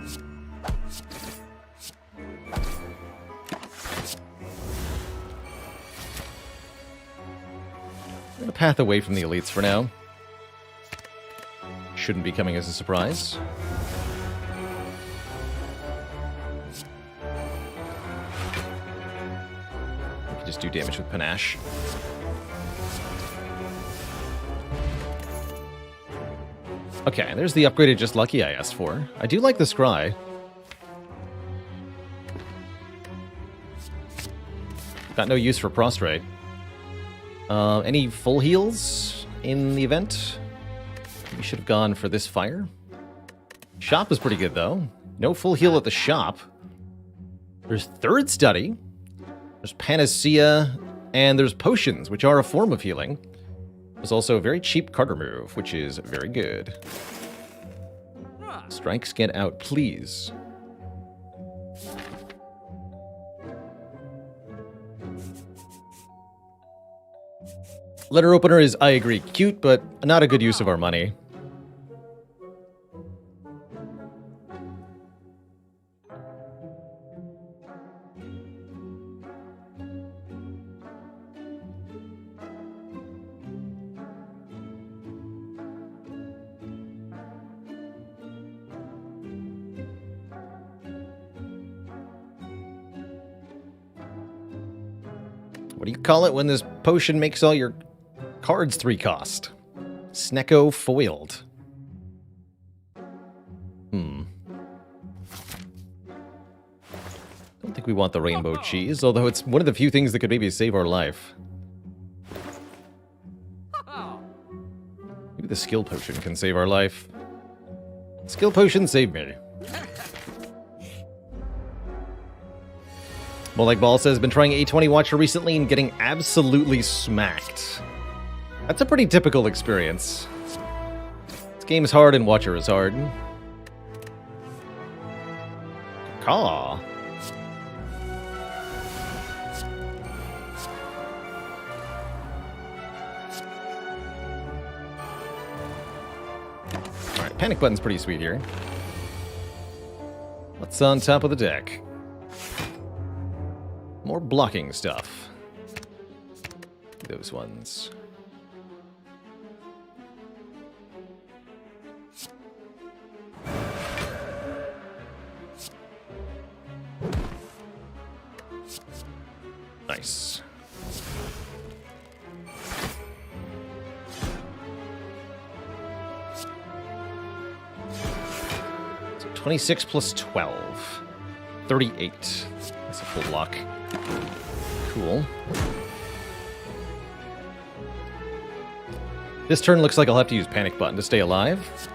We're gonna path away from the elites for now. Shouldn't be coming as a surprise. We can just do damage with Panache. Okay, there's the upgraded Just Lucky I asked for. I do like the Scry. Got no use for Prostrate. Any full heals in the event? We should have gone for this fire. Shop is pretty good, though. No full heal at the shop. There's Third Study. There's Panacea. And there's Potions, which are a form of healing. There's also a very cheap card remove, which is very good. Strikes, get out, please. Letter opener is, I agree, cute, but not a good use of our money. What do you call it when this potion makes all your cards 3 cost? Snecko foiled. Don't think we want the rainbow cheese, although it's one of the few things that could maybe save our life. Maybe the skill potion can save our life. Skill potion, save me. Well, like Ball says, been trying A20 Watcher recently and getting absolutely smacked. That's a pretty typical experience. This game is hard and Watcher is hard. Caw. Alright, panic button's pretty sweet here. What's on top of the deck? More blocking stuff. Those ones. Nice. So 26 plus 12. 38. That's a full lock. Cool. This turn looks like I'll have to use Panic Button to stay alive.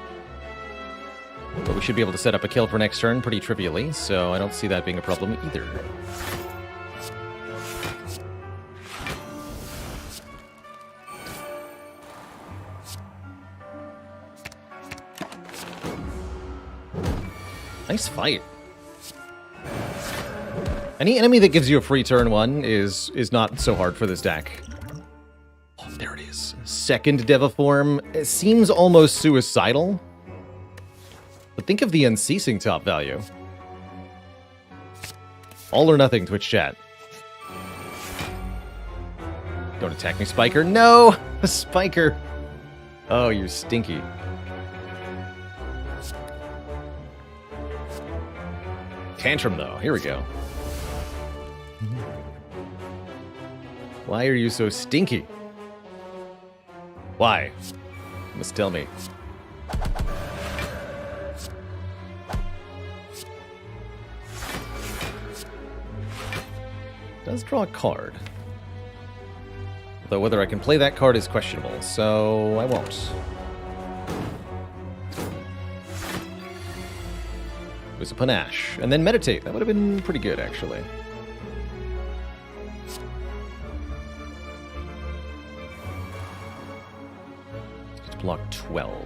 But we should be able to set up a kill for next turn pretty trivially, so I don't see that being a problem either. Nice fight. Any enemy that gives you a free turn 1 is not so hard for this deck. Oh, there it is. Second Deva Form. It seems almost suicidal. But think of the unceasing top value. All or nothing, Twitch chat. Don't attack me, Spiker. No! A Spiker! Oh, you're stinky. Tantrum, though. Here we go. Why are you so stinky? Why? You must tell me. Does draw a card. Though whether I can play that card is questionable, so I won't. It was a Panache. And then Meditate. That would have been pretty good, actually. Block 12.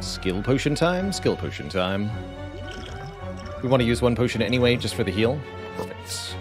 Skill potion time? Skill potion time. We want to use one potion anyway, just for the heal? Perfect.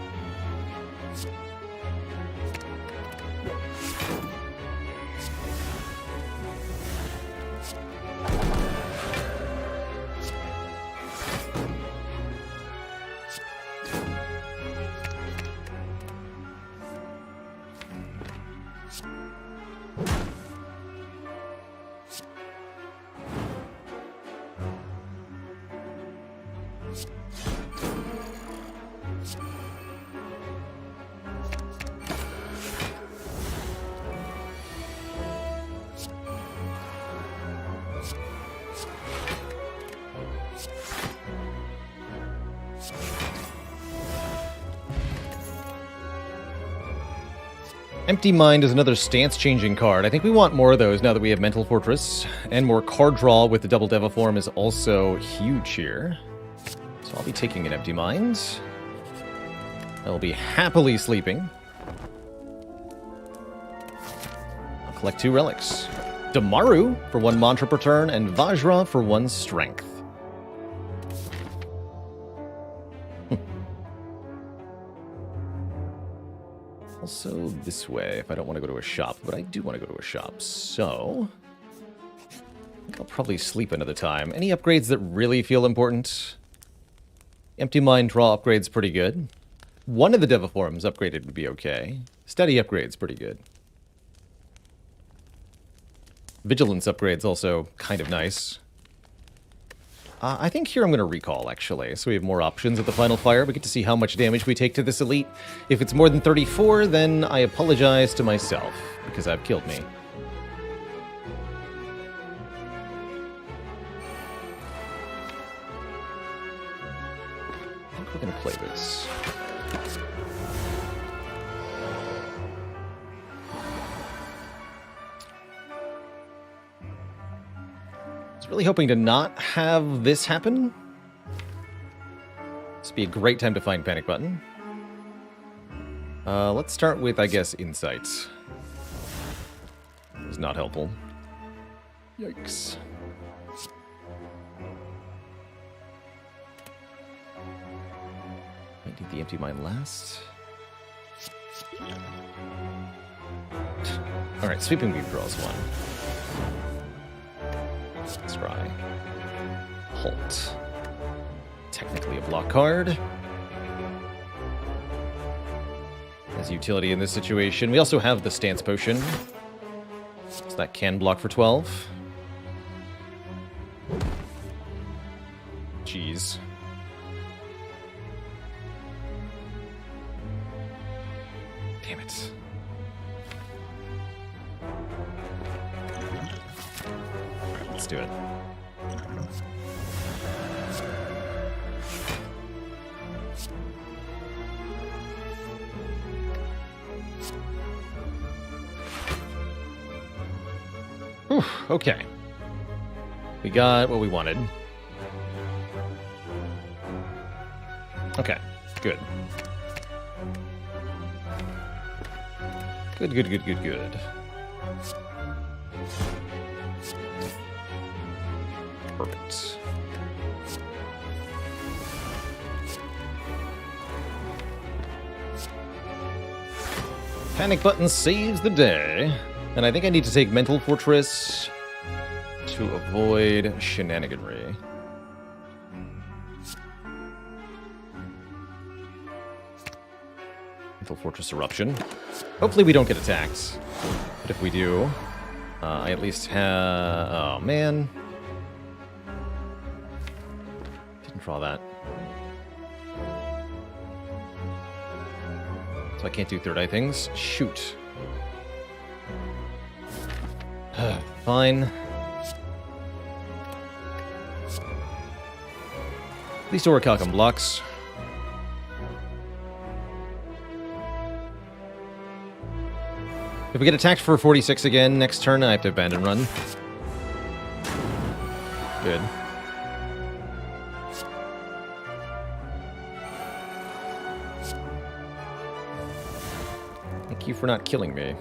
Empty Mind is another stance-changing card. I think we want more of those now that we have Mental Fortress. And more card draw with the double Deva Form is also huge here. So I'll be taking an Empty Mind. I will be happily sleeping. I'll collect 2 relics. Damaru for 1 mantra per turn, and Vajra for 1 strength. Also this way, if I don't want to go to a shop, but I do want to go to a shop, so I think I'll probably sleep another time. Any upgrades that really feel important? Empty Mind draw upgrade's pretty good. One of the Deva Forms upgraded would be okay. Steady upgrade's pretty good. Vigilance upgrade's also kind of nice. I think here I'm going to recall, actually, so we have more options at the final fire. We get to see how much damage we take to this elite. If it's more than 34, then I apologize to myself, because I've killed me. I think we're going to play this. I was really hoping to not have this happen. This would be a great time to find Panic Button. Let's start with, I guess, Insights. It was not helpful. Yikes. Might need the Empty Mind last. Alright, Sweeping Weave draws 1. Scry. Halt. Technically a block card. As utility in this situation. We also have the Stance Potion. So that can block for 12. Jeez. Damn it. Let's do it. Whew, okay. We got what we wanted. Okay, good. Good. Perfect. Panic Button saves the day. And I think I need to take Mental Fortress to avoid shenaniganry. Mental Fortress Eruption. Hopefully we don't get attacked. But if we do, I at least have... Oh, man. Didn't draw that. So I can't do third eye things. Shoot. Fine. At least Orichalcum blocks. If we get attacked for 46 again next turn, I have to abandon run. Good. Thank you for not killing me.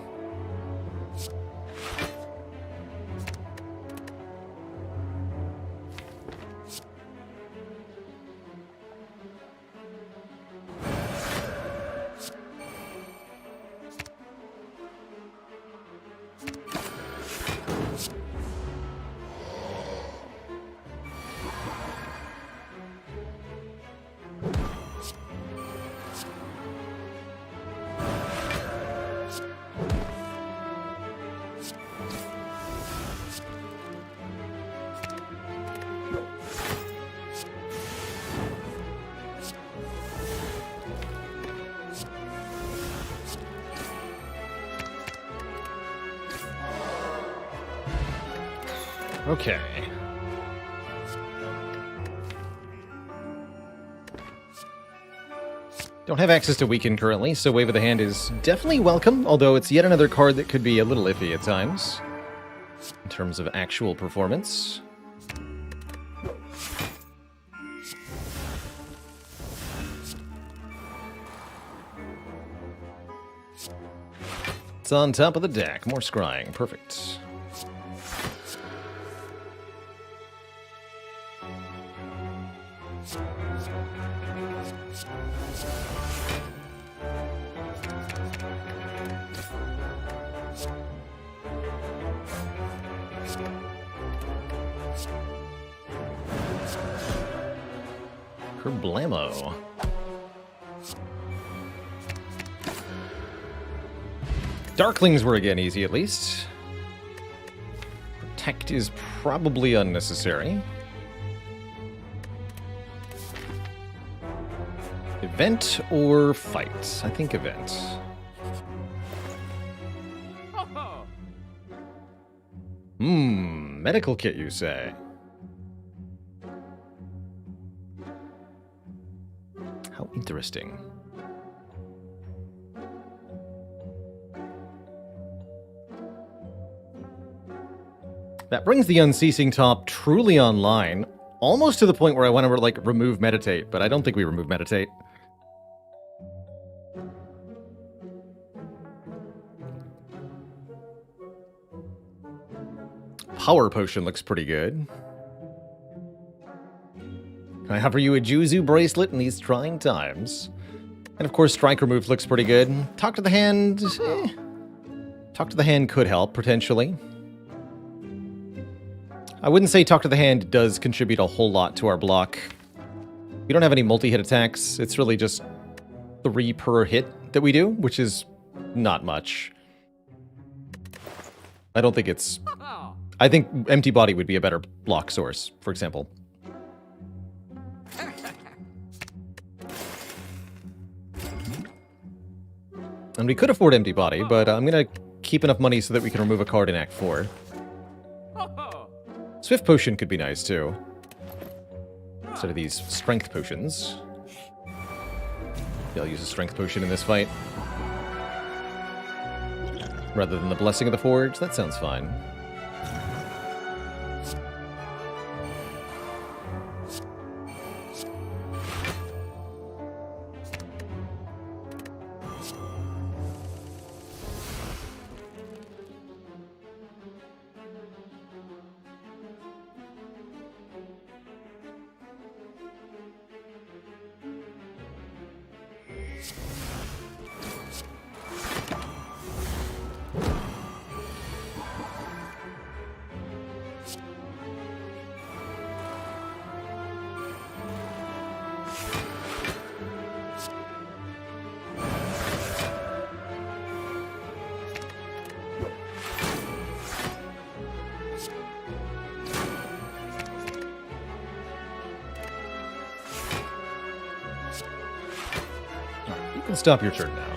Okay. Don't have access to Weaken currently, so Wave of the Hand is definitely welcome, although it's yet another card that could be a little iffy at times in terms of actual performance. It's on top of the deck. More scrying. Perfect. Kerblamo. Darklings were again easy, at least. Protect is probably unnecessary. Event or fight? I think event. Medical kit, you say? How interesting. That brings the Unceasing Top truly online, almost to the point where I want to, like, remove Meditate, but I don't think we remove Meditate. Power Potion looks pretty good. Can I offer you a Juzu bracelet in these trying times? And of course, Strike Remove looks pretty good. Talk to the Hand... Talk to the Hand could help, potentially. I wouldn't say Talk to the Hand does contribute a whole lot to our block. We don't have any multi-hit attacks. It's really just 3 per hit that we do, which is not much. I don't think it's... I think Empty Body would be a better block source, for example. And we could afford Empty Body, but I'm going to keep enough money so that we can remove a card in Act 4. Swift Potion could be nice, too. Instead of these Strength Potions. I'll use a Strength Potion in this fight. Rather than the Blessing of the Forge. That sounds fine. Stop your turn now.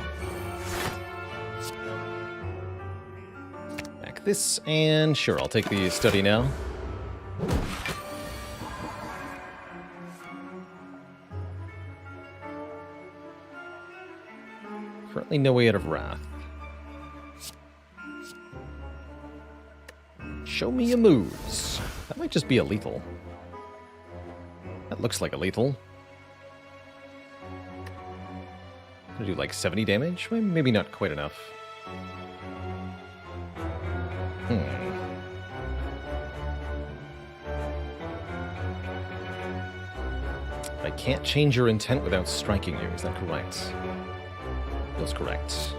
Back this, and sure, I'll take the study now. Currently no way out of Wrath. Show me your moves. That might just be a lethal. That looks like a lethal. Gonna do like 70 damage? Maybe not quite enough. I can't change your intent without striking you, is that correct? That's correct.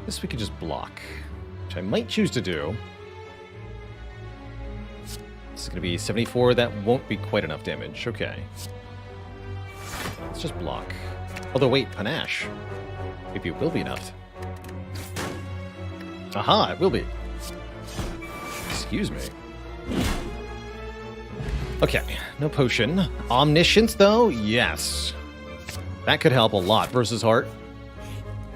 This we could just block, which I might choose to do. This is going to be 74. That won't be quite enough damage. Okay. Let's just block. Although, wait, Panache. Maybe it will be enough. Aha, it will be. Excuse me. Okay, no potion. Omniscience, though? Yes. That could help a lot versus Heart.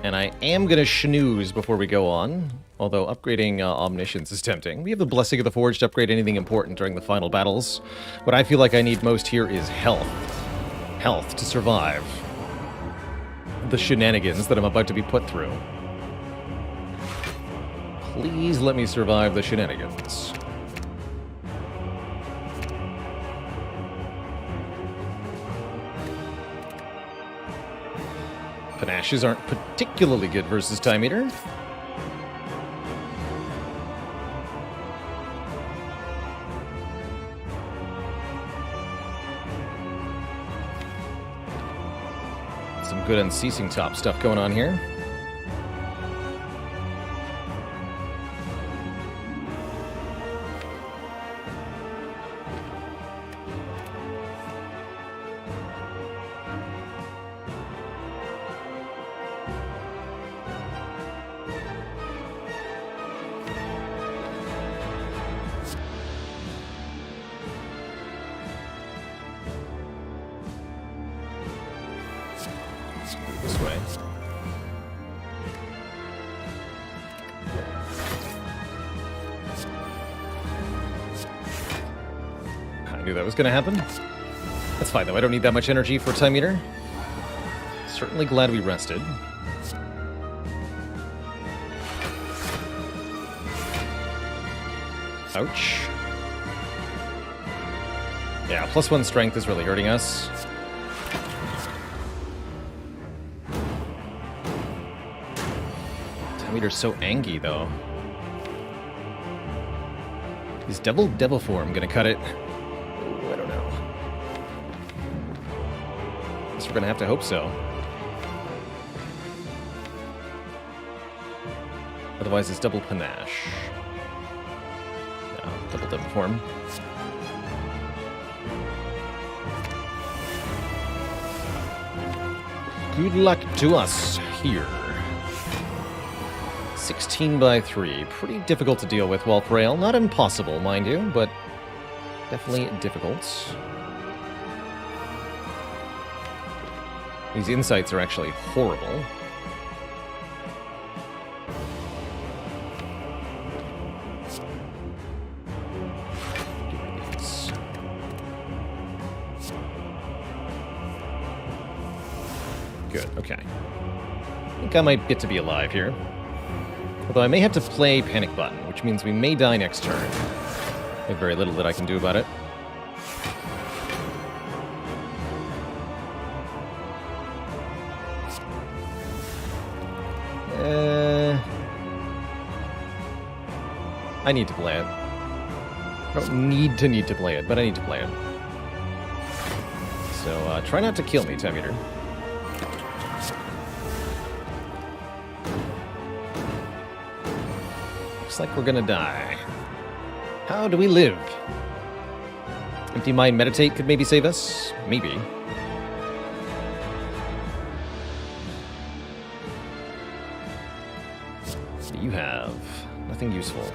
And I am going to snooze before we go on. Although upgrading Omniscience is tempting. We have the Blessing of the Forge to upgrade anything important during the final battles. What I feel like I need most here is health. Health to survive the shenanigans that I'm about to be put through. Please let me survive the shenanigans. Panaches aren't particularly good versus Time Eater. Some good unceasing top stuff going on here. This way. I knew that was going to happen. That's fine, though. I don't need that much energy for Time Eater. Certainly glad we rested. Ouch. Yeah, +1 strength is really hurting us. Time Eater's so angy, though. Is Deva Form gonna cut it? Ooh, I don't know. Guess we're gonna have to hope so. Otherwise, it's double Panache. No, double Deva Form. Good luck to us here. 16 by 3. Pretty difficult to deal with while frail. Not impossible, mind you, but definitely difficult. These insights are actually horrible. Good, okay. I think I might get to be alive here. Although I may have to play Panic Button, which means we may die next turn. I have very little that I can do about it. I need to play it. I don't need to play it, but I need to play it. So, try not to kill me, Time Eater. Looks like we're gonna die. How do we live? Empty Mind Meditate could maybe save us? Maybe. You have nothing useful.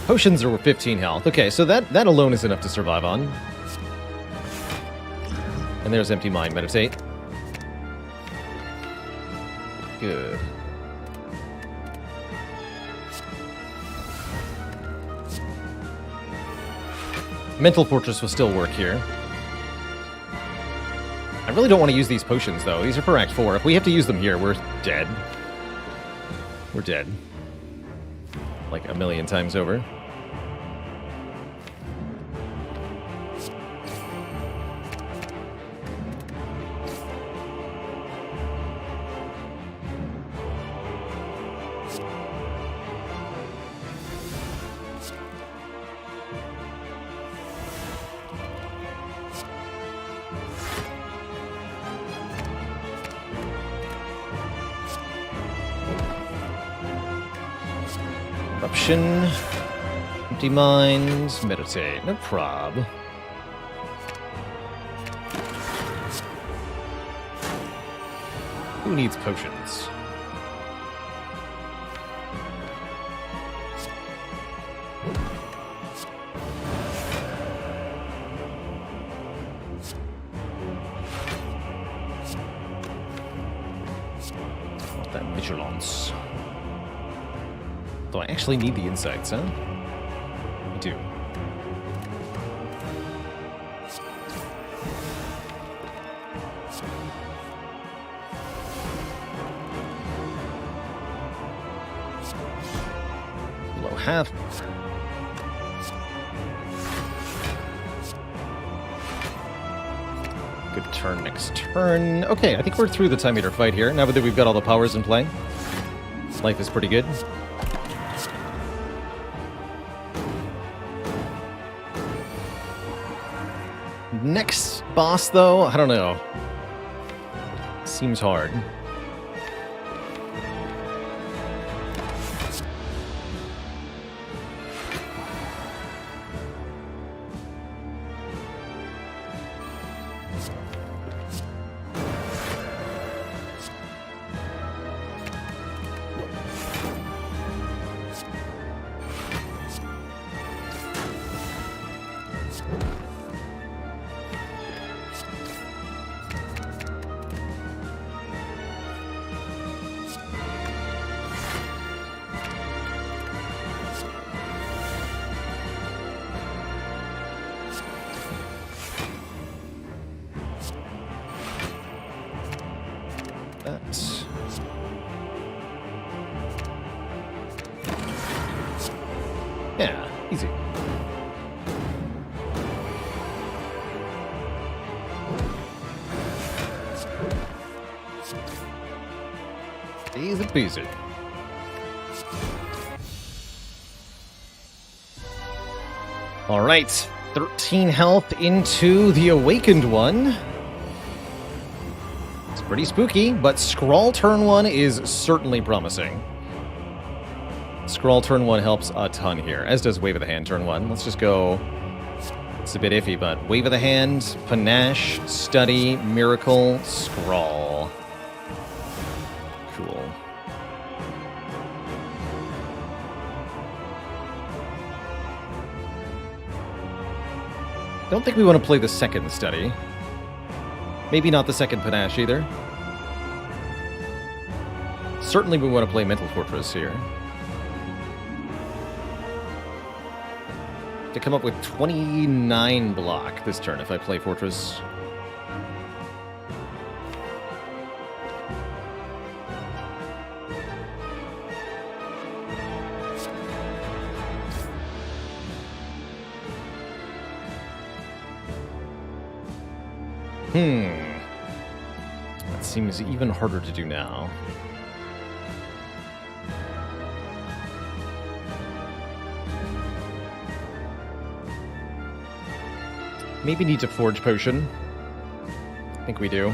Potions are 15 health. Okay, so that alone is enough to survive on. And there's Empty Mind Meditate. Good. Mental Fortress will still work here. I really don't want to use these potions, though. These are for Act 4. If we have to use them here, we're dead. We're dead. Like a million times over. Eruption, Empty Mind, Meditate, no prob. Who needs potions? That vigilance. Do I actually need the insights, huh? I do. Below half. Good turn next turn. Okay, I think we're through the time meter fight here, now that we've got all the powers in play. Life is pretty good. Next boss, though, I don't know. Seems hard. Yeah, easy. Easy peasy. All right, 13 health into the Awakened one. It's pretty spooky, but Scrawl turn 1 is certainly promising. Scrawl turn 1 helps a ton here, as does Wave of the Hand turn 1. Let's just go... It's a bit iffy, but Wave of the Hand, Panache, Study, Miracle, Scrawl. Cool. Don't think we want to play the second Study. Maybe not the second Panache either. Certainly we want to play Mental Fortress here. To come up with 29 block this turn if I play Fortress. That seems even harder to do now. Maybe need to Forge Potion. I think we do.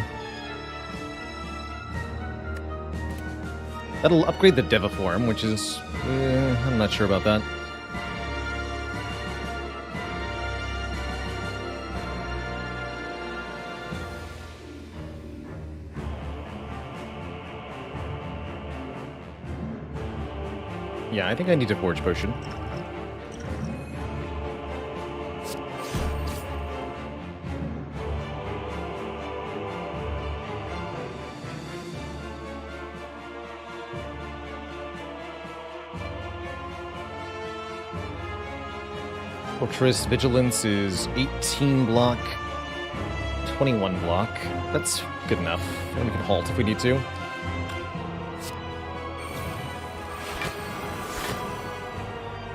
That'll upgrade the Deva Form, which is... I'm not sure about that. Yeah, I think I need to Forge Potion. Fortress Vigilance is 18 block, 21 block. That's good enough. And we can halt if we need to.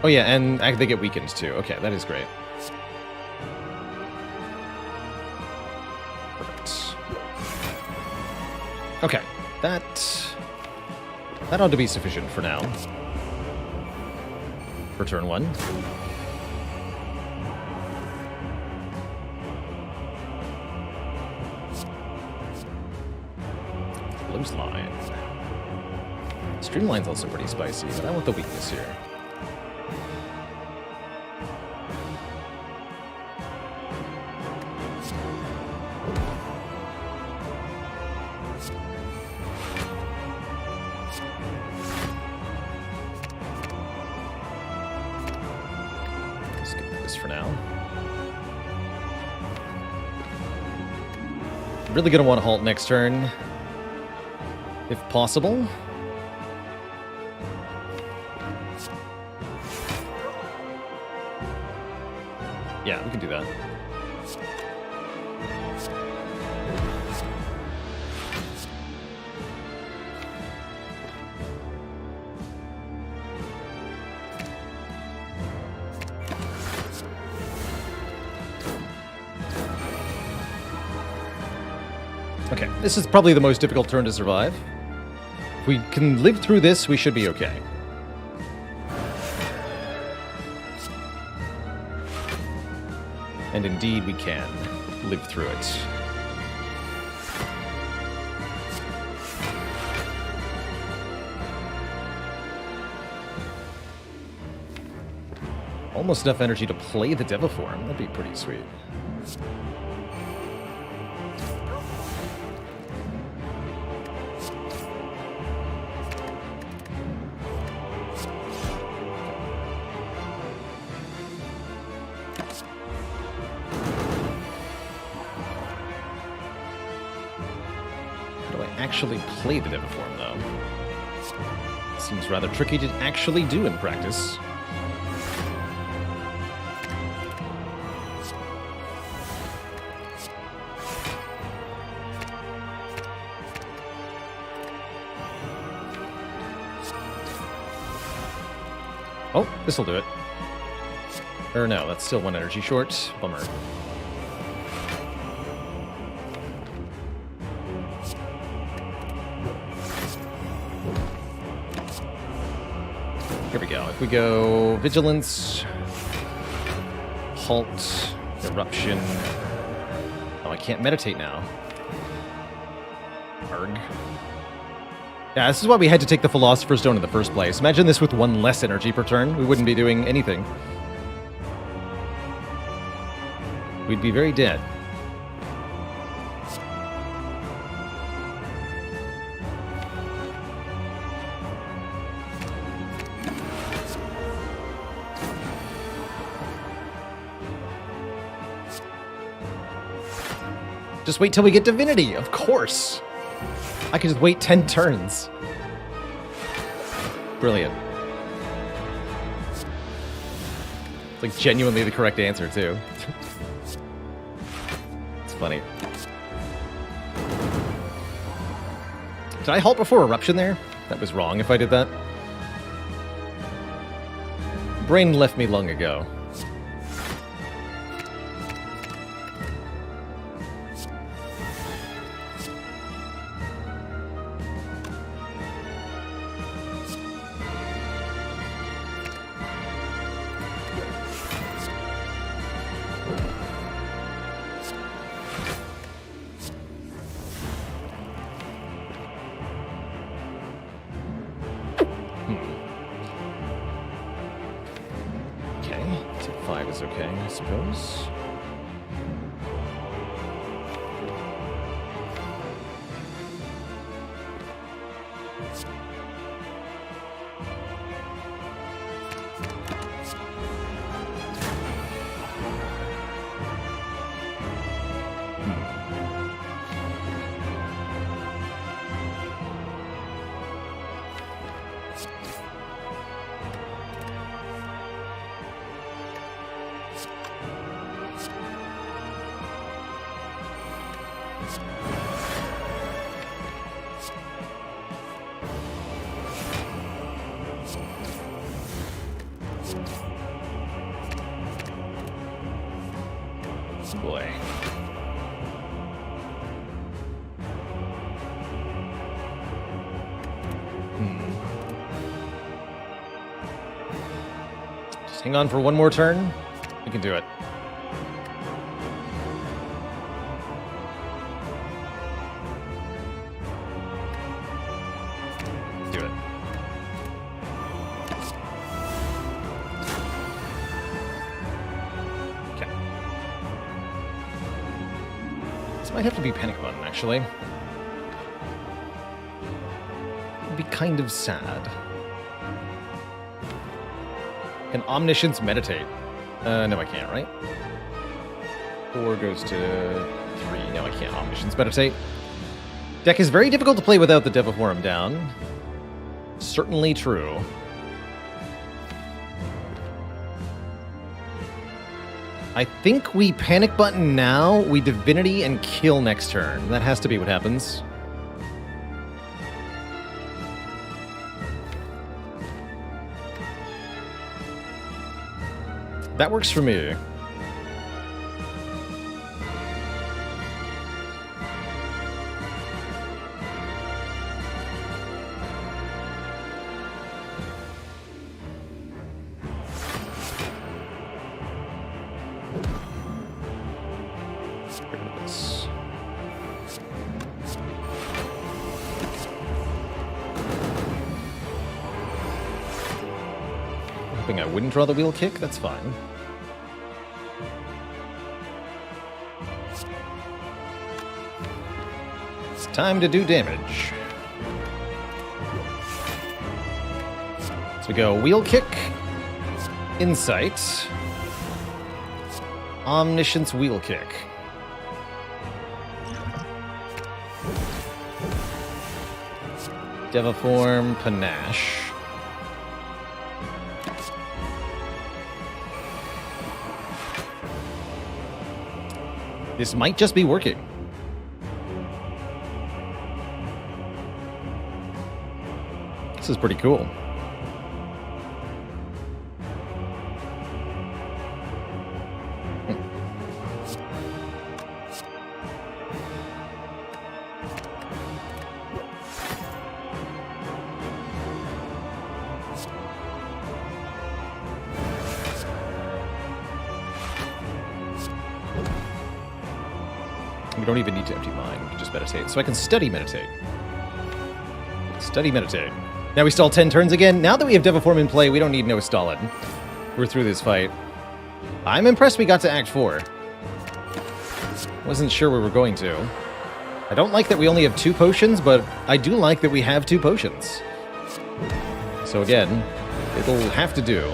Oh yeah, and they get weakened too. Okay, that is great. Perfect. Okay, that ought to be sufficient for now. For turn 1. Line. Streamline's also pretty spicy, but I want the weakness here. Skip this for now. Really gonna want to halt next turn. If possible. Yeah, we can do that. Okay, this is probably the most difficult turn to survive. If we can live through this, we should be okay. And indeed we can live through it. Almost enough energy to play the Deva Form. That'd be pretty sweet. Actually play the Deva Form, though. Seems rather tricky to actually do in practice. Oh, this'll do it. Or no, that's still one energy short. Bummer. Here we go. If we go Vigilance, Halt, Eruption. Oh, I can't meditate now. Arg. Yeah, this is why we had to take the Philosopher's Stone in the first place. Imagine this with one less energy per turn. We wouldn't be doing anything. We'd be very dead. Just wait till we get Divinity, of course. I could just wait 10 turns. Brilliant. It's like genuinely the correct answer, too. It's funny. Did I halt before Eruption there? That was wrong if I did that. Brain left me long ago. Is okay, I suppose. Boy. Just hang on for one more turn. We can do it. Do it. Okay. This might have to be Panic Button, actually. It'd be kind of sad. Can Omniscience meditate? No, I can't, right? 4 goes to 3. No, I can't Omniscience meditate. Deck is very difficult to play without the Deva Form down. Certainly true. I think we panic button now, we divinity and kill next turn. That has to be what happens. That works for me. I wouldn't draw the wheel kick, that's fine. It's time to do damage. So we go wheel kick, insight, omniscience wheel kick. Deva Form, Panache. This might just be working. This is pretty cool. We don't even need to empty mind, we can just meditate. So I can study meditate. Study meditate. Now we stall 10 turns again. Now that we have Deva Form in play, we don't need no stalling. We're through this fight. I'm impressed we got to Act 4. Wasn't sure we were going to. I don't like that we only have 2 potions, but I do like that we have 2 potions. So again, it'll have to do.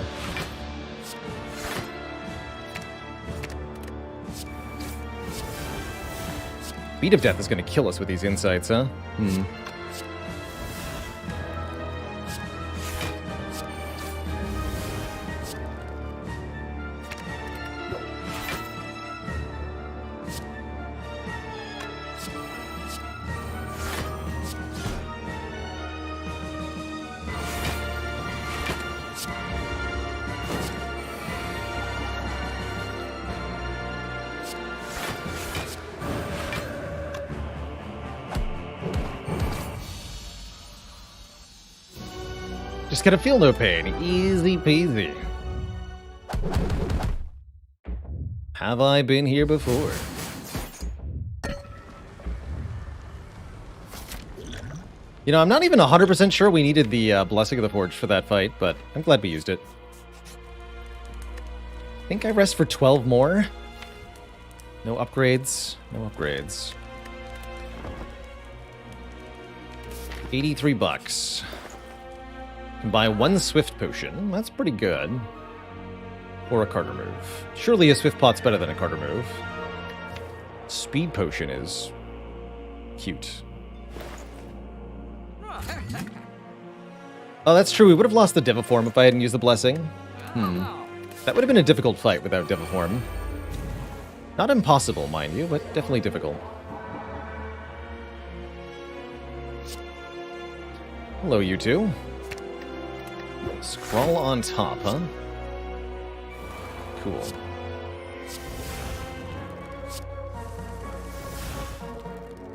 Beat of Death is going to kill us with these insights, huh? Just gotta feel no pain. Easy peasy. Have I been here before? You know, I'm not even 100% sure we needed the Blessing of the Forge for that fight, but I'm glad we used it. I think I rest for 12 more. No upgrades. No upgrades. 83 bucks. Can buy 1 Swift Potion. That's pretty good. Or a Carter move. Surely a Swift Pot's better than a Carter move. Speed Potion is cute. Oh, that's true. We would have lost the Deva Form if I hadn't used the Blessing. That would have been a difficult fight without Deva Form. Not impossible, mind you, but definitely difficult. Hello, you two. Scroll on top, huh? Cool.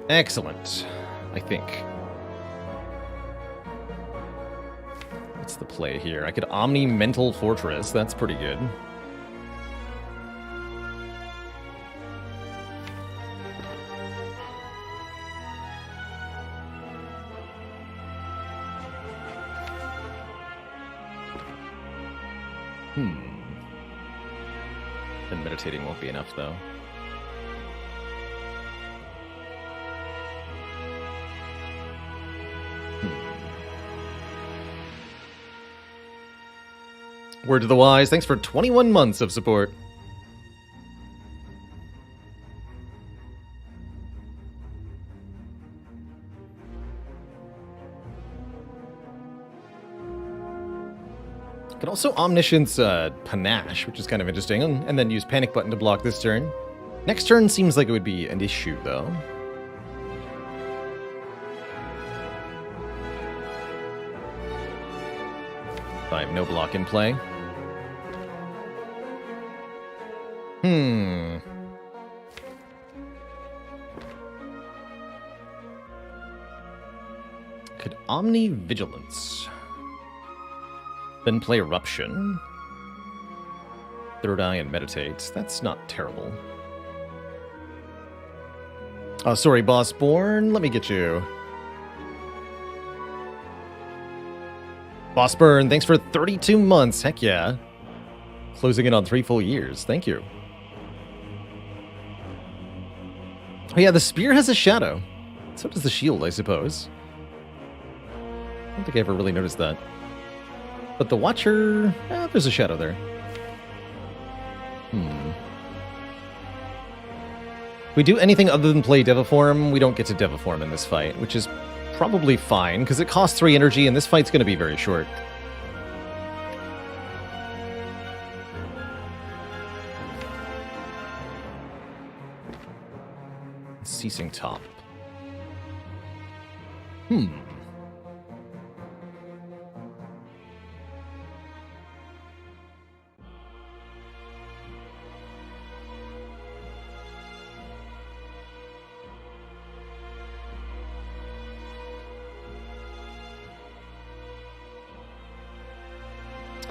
Excellent, I think. What's the play here? I could Omni Mental Fortress. That's pretty good. Then meditating won't be enough, though. Word to the wise, thanks for 21 months of support. Can also Omniscience Panache, which is kind of interesting, and then use Panic Button to block this turn. Next turn seems like it would be an issue, though. I have no block in play. Could Omni Vigilance. Then play Eruption. Third Eye and Meditate. That's not terrible. Oh, sorry, Bossborn. Let me get you. Bossburn, thanks for 32 months. Heck yeah. Closing in on 3 full years. Thank you. Oh yeah, the spear has a shadow. So does the shield, I suppose. I don't think I ever really noticed that. But the Watcher... there's a shadow there. If we do anything other than play Deva Form, we don't get to Deva Form in this fight, which is probably fine, because it costs 3 energy, and this fight's going to be very short. Ceasing Top.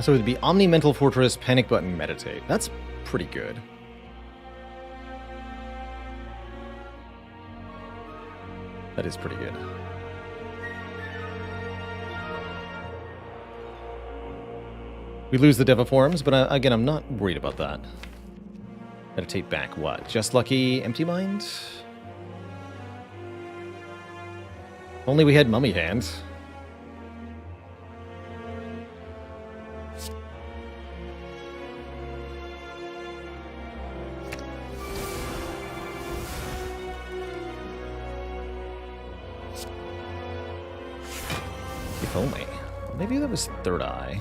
So it would be Omni Mental Fortress, Panic Button, Meditate. That's pretty good. That is pretty good. We lose the Deva Forms, but again, I'm not worried about that. Meditate back what? Just Lucky, Empty Mind? Only we had Mummy Hand. If only. Maybe that was Third Eye.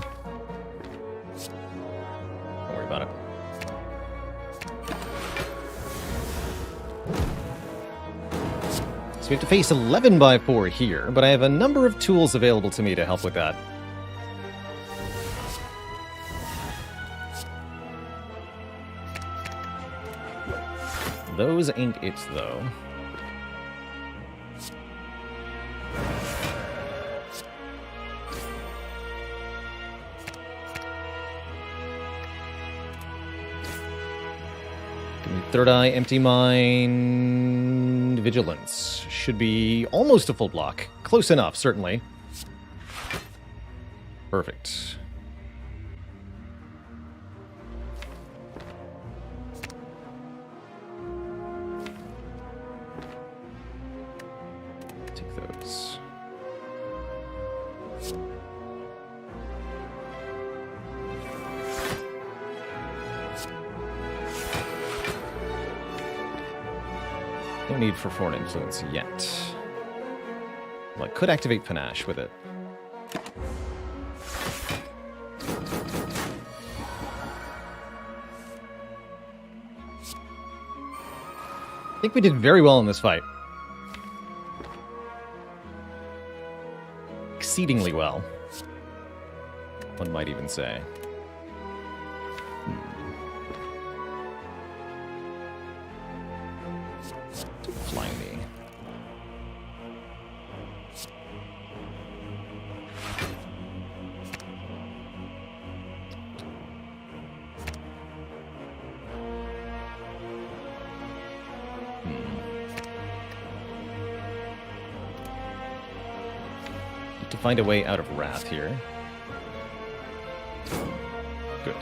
Don't worry about it. So we have to face 11 by 4 here, but I have a number of tools available to me to help with that. Those ain't it, though. Third Eye, Empty Mind, Vigilance. Should be almost a full block. Close enough, certainly. Perfect. Take those. No need for Foreign Influence yet. Well, I could activate Panache with it. I think we did very well in this fight. Exceedingly well. One might even say. Flying knee. Need to find a way out of Wrath here. Good.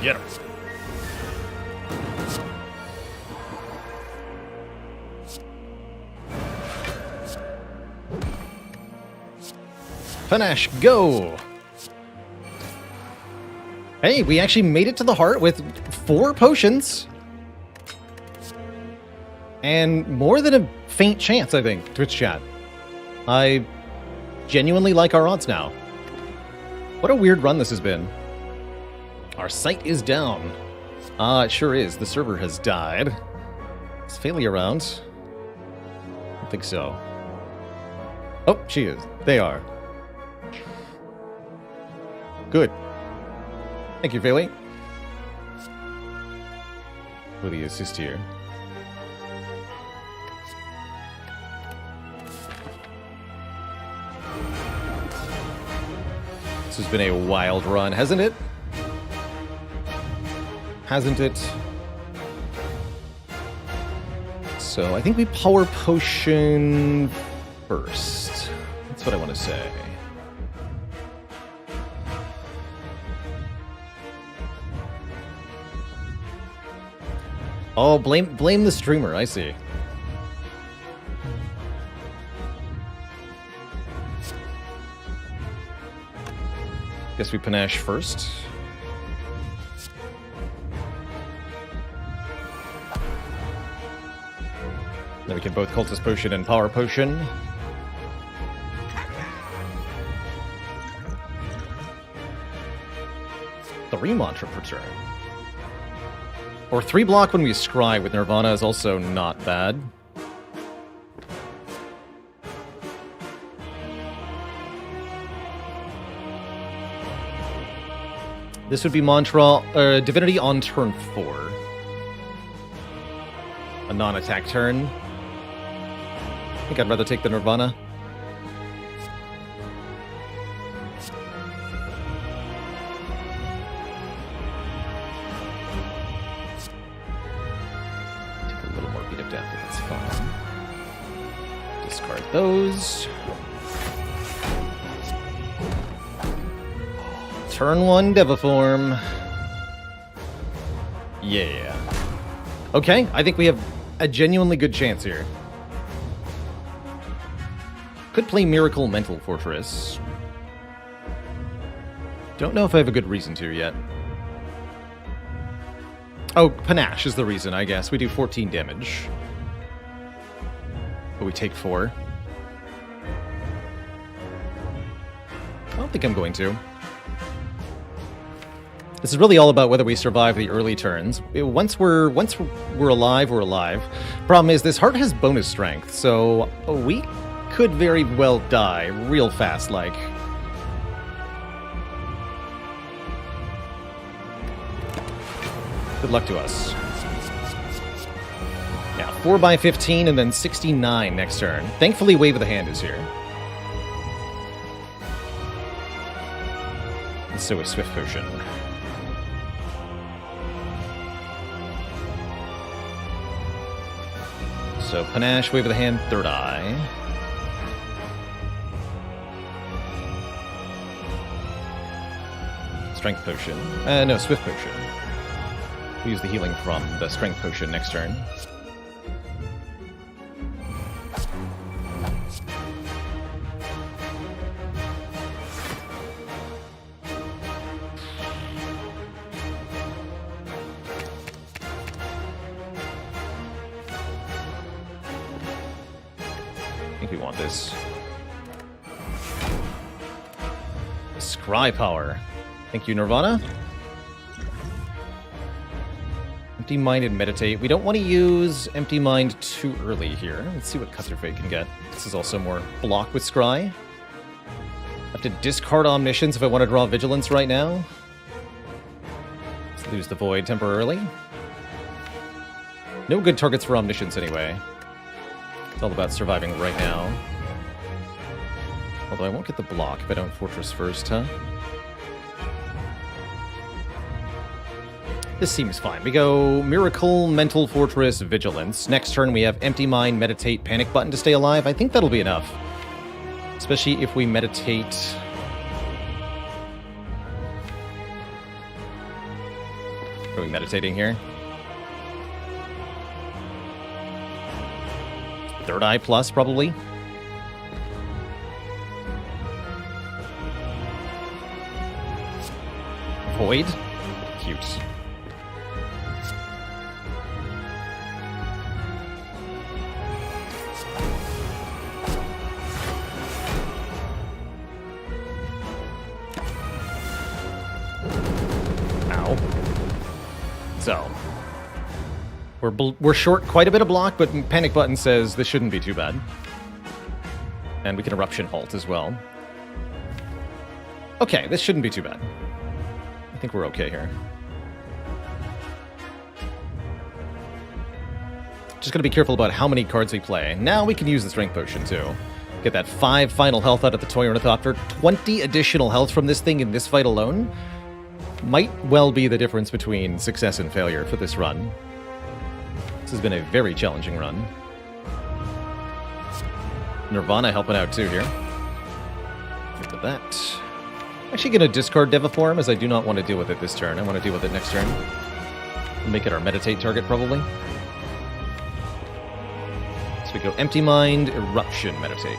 Get him. Panache, go! Hey, we actually made it to the heart with 4 potions. And more than a faint chance, I think, Twitch chat. I genuinely like our odds now. What a weird run this has been. Our site is down. It sure is. The server has died. Is Failey around? I don't think so. Oh, she is. They are. Good. Thank you, Failey. For the assist here. This has been a wild run, hasn't it? Hasn't it? So I think we power potion first. That's what I want to say. Oh, blame the streamer, I see. Guess we Panache first. Then we can both Cultist Potion and Power Potion. Three mantra per turn. Or 3 block when we scry with Nirvana is also not bad. This would be Divinity on turn 4. A non-attack turn. I think I'd rather take the Nirvana. Those. Turn 1 Deva Form. Yeah. Okay, I think we have a genuinely good chance here. Could play Miracle Mental Fortress. Don't know if I have a good reason to yet. Oh, Panache is the reason, I guess. We do 14 damage. But we take 4. I don't think I'm going to. This is really all about whether we survive the early turns. Once we're alive, we're alive. Problem is, this heart has bonus strength, so we could very well die real fast, like. Good luck to us. Yeah, 4x15 and then 69 next turn. Thankfully, Wave of the Hand is here. And so is Swift Potion. So Panache, Wave of the Hand, Third Eye. Strength Potion. No, Swift Potion. We use the healing from the Strength Potion next turn. I think we want this. Scry Power. Thank you, Nirvana. Empty Mind and Meditate. We don't want to use Empty Mind too early here. Let's see what Custer Fate can get. This is also more block with Scry. I have to discard Omniscience if I want to draw Vigilance right now. Let's lose the Void temporarily. No good targets for Omniscience anyway. It's all about surviving right now. Although I won't get the block if I don't Fortress first, huh? This seems fine. We go Miracle, Mental Fortress, Vigilance. Next turn we have Empty Mind, Meditate, Panic button to stay alive. I think that'll be enough. Especially if we meditate... Are we meditating here? Third Eye plus, probably. Void? Cute. Ow. So. We're short quite a bit of block, but Panic Button says this shouldn't be too bad. And we can Eruption Halt as well. Okay, this shouldn't be too bad. I think we're okay here. Just gotta be careful about how many cards we play. Now we can use the Strength Potion too. Get that 5 final health out of the Toy Ornithopter. 20 additional health from this thing in this fight alone might well be the difference between success and failure for this run. This has been a very challenging run. Nirvana helping out too here. Look at that. Actually going to discard Deva Form, as I do not want to deal with it this turn. I want to deal with it next turn. Make it our Meditate target, probably. So we go Empty Mind, Eruption, Meditate.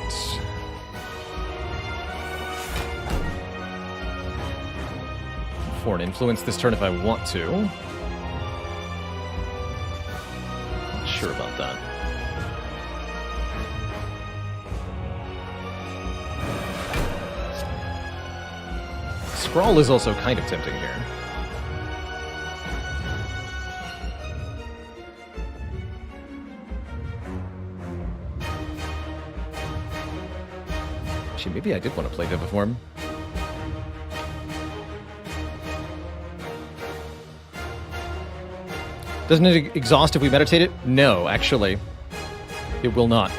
For an Influence this turn if I want to. Not sure about that. Scrawl is also kind of tempting here. Actually, maybe I did want to play Deva Form. Doesn't it exhaust if we meditate it? No, actually. It will not.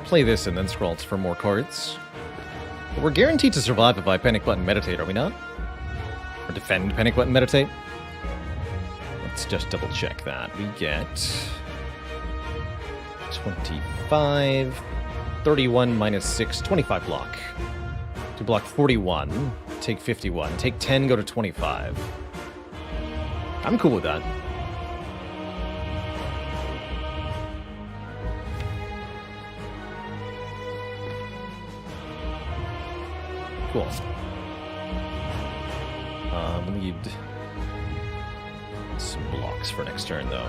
Play this and then scroll for more cards. But we're guaranteed to survive if I Panic Button Meditate, are we not? Or defend Panic Button Meditate? Let's just double check that. We get 25, 31 minus 6, 25 block. To block 41, take 51. Take 10, go to 25. I'm cool with that. Cool. We need some blocks for next turn, though.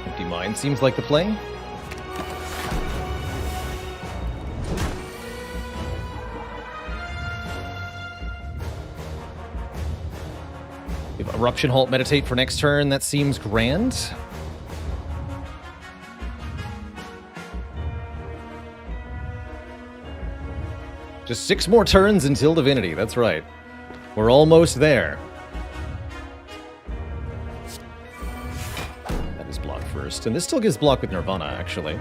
Empty Mind seems like the play. Eruption Halt Meditate for next turn. That seems grand. Just 6 more turns until Divinity. That's right. We're almost there. That is block first. And this still gives block with Nirvana, actually.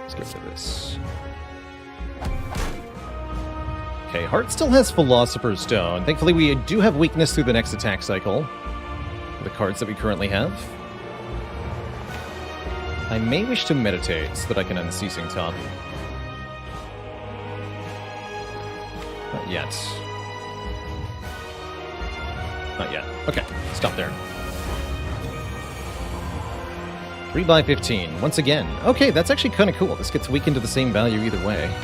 Let's get rid of this. Okay, Heart still has Philosopher's Stone. Thankfully, we do have weakness through the next attack cycle. For the cards that we currently have. I may wish to meditate so that I can Unceasing Top. Not yet. Not yet. Okay, stop there. 3/15, once again. Okay, that's actually kind of cool. This gets weakened to the same value either way.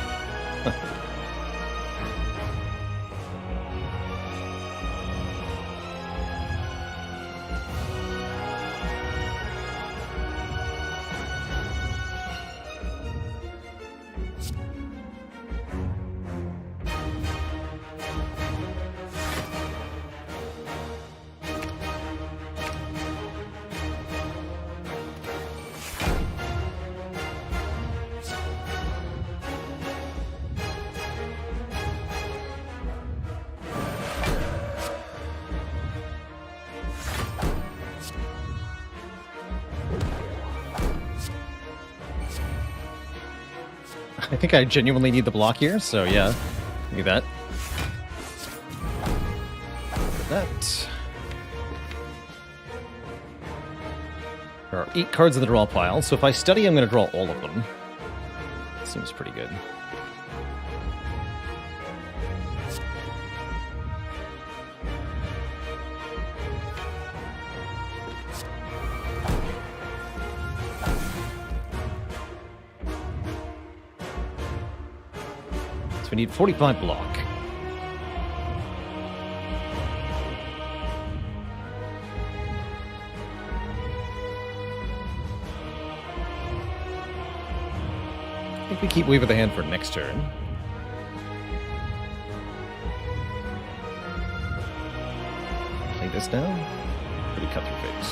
I think I genuinely need the block here, so yeah, do that. That. There are 8 cards in the draw pile, so if I study, I'm going to draw all of them. Seems pretty good. So we need 45 block. I think we keep Wave of the Hand for next turn. Play this now? Or do we cut through fate?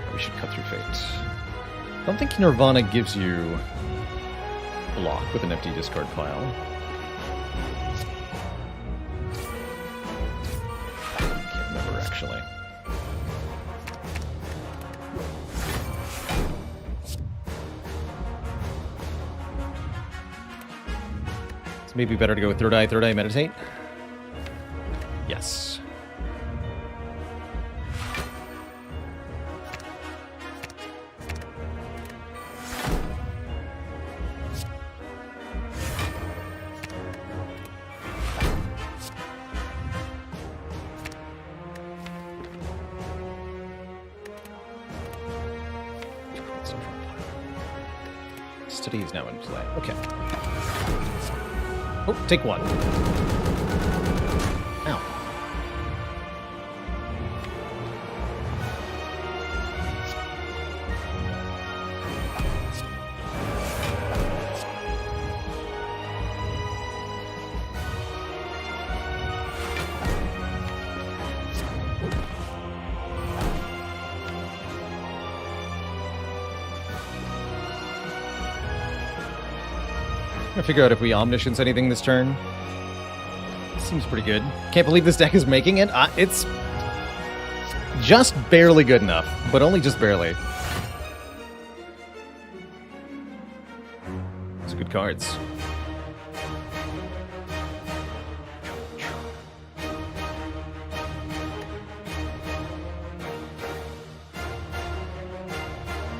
Or we should cut through fate. I don't think Nirvana gives you block with an empty discard pile. Can't remember, actually. So maybe better to go with Third Eye, Meditate? Yes. Study is now in play. Okay. Oh, take one. Ow. I'm gonna figure out if we Omniscience anything this turn. Seems pretty good. Can't believe this deck is making it. It's just barely good enough, but only just barely. Those are good cards.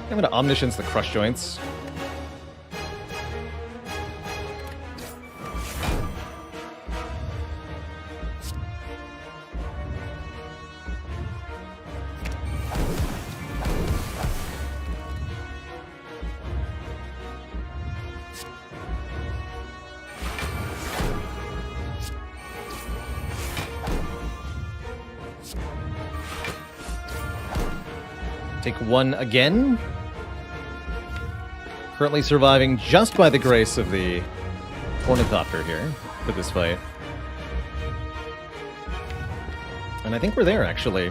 I'm gonna Omniscience the Crush Joints. Take one again. Currently surviving just by the grace of the Ornithopter here for this fight. And I think we're there, actually.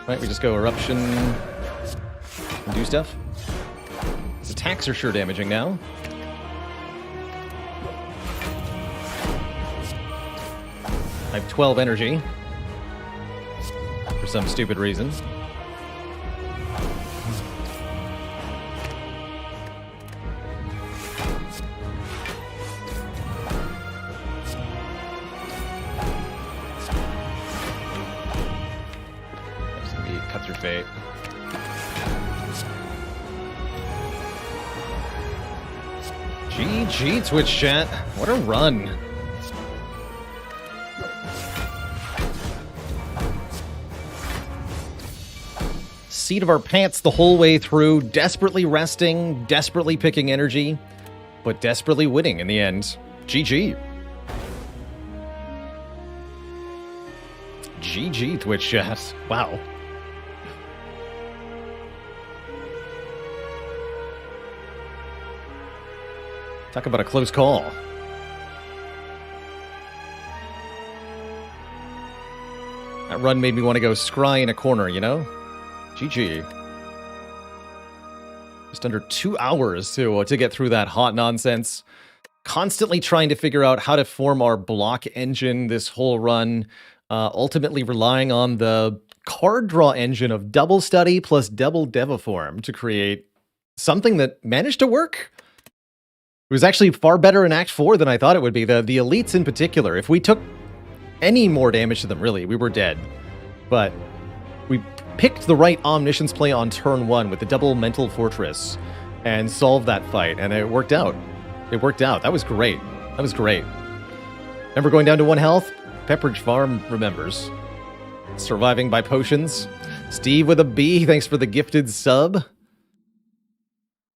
Right, we just go Eruption and do stuff. His attacks are sure damaging now. I have 12 energy. For some stupid reason. Cut through fate. GG, Twitch chat. What a run. Seat of our pants the whole way through, desperately resting, desperately picking energy, but desperately winning in the end. GG. GG, Twitch chat. Wow. Talk about a close call. That run made me want to go scry in a corner, you know? GG. Just under 2 hours to get through that hot nonsense. Constantly trying to figure out how to form our block engine this whole run. Ultimately relying on the card draw engine of double study plus double Deva Form to create something that managed to work. It was actually far better in Act 4 than I thought it would be. The elites in particular, if we took any more damage to them, really, we were dead. But we picked the right Omniscience play on turn 1 with the double Mental Fortress and solved that fight, and it worked out. It worked out. That was great. That was great. Remember going down to 1 health? Pepperidge Farm remembers. Surviving by potions. Steve with a B, thanks for the gifted sub.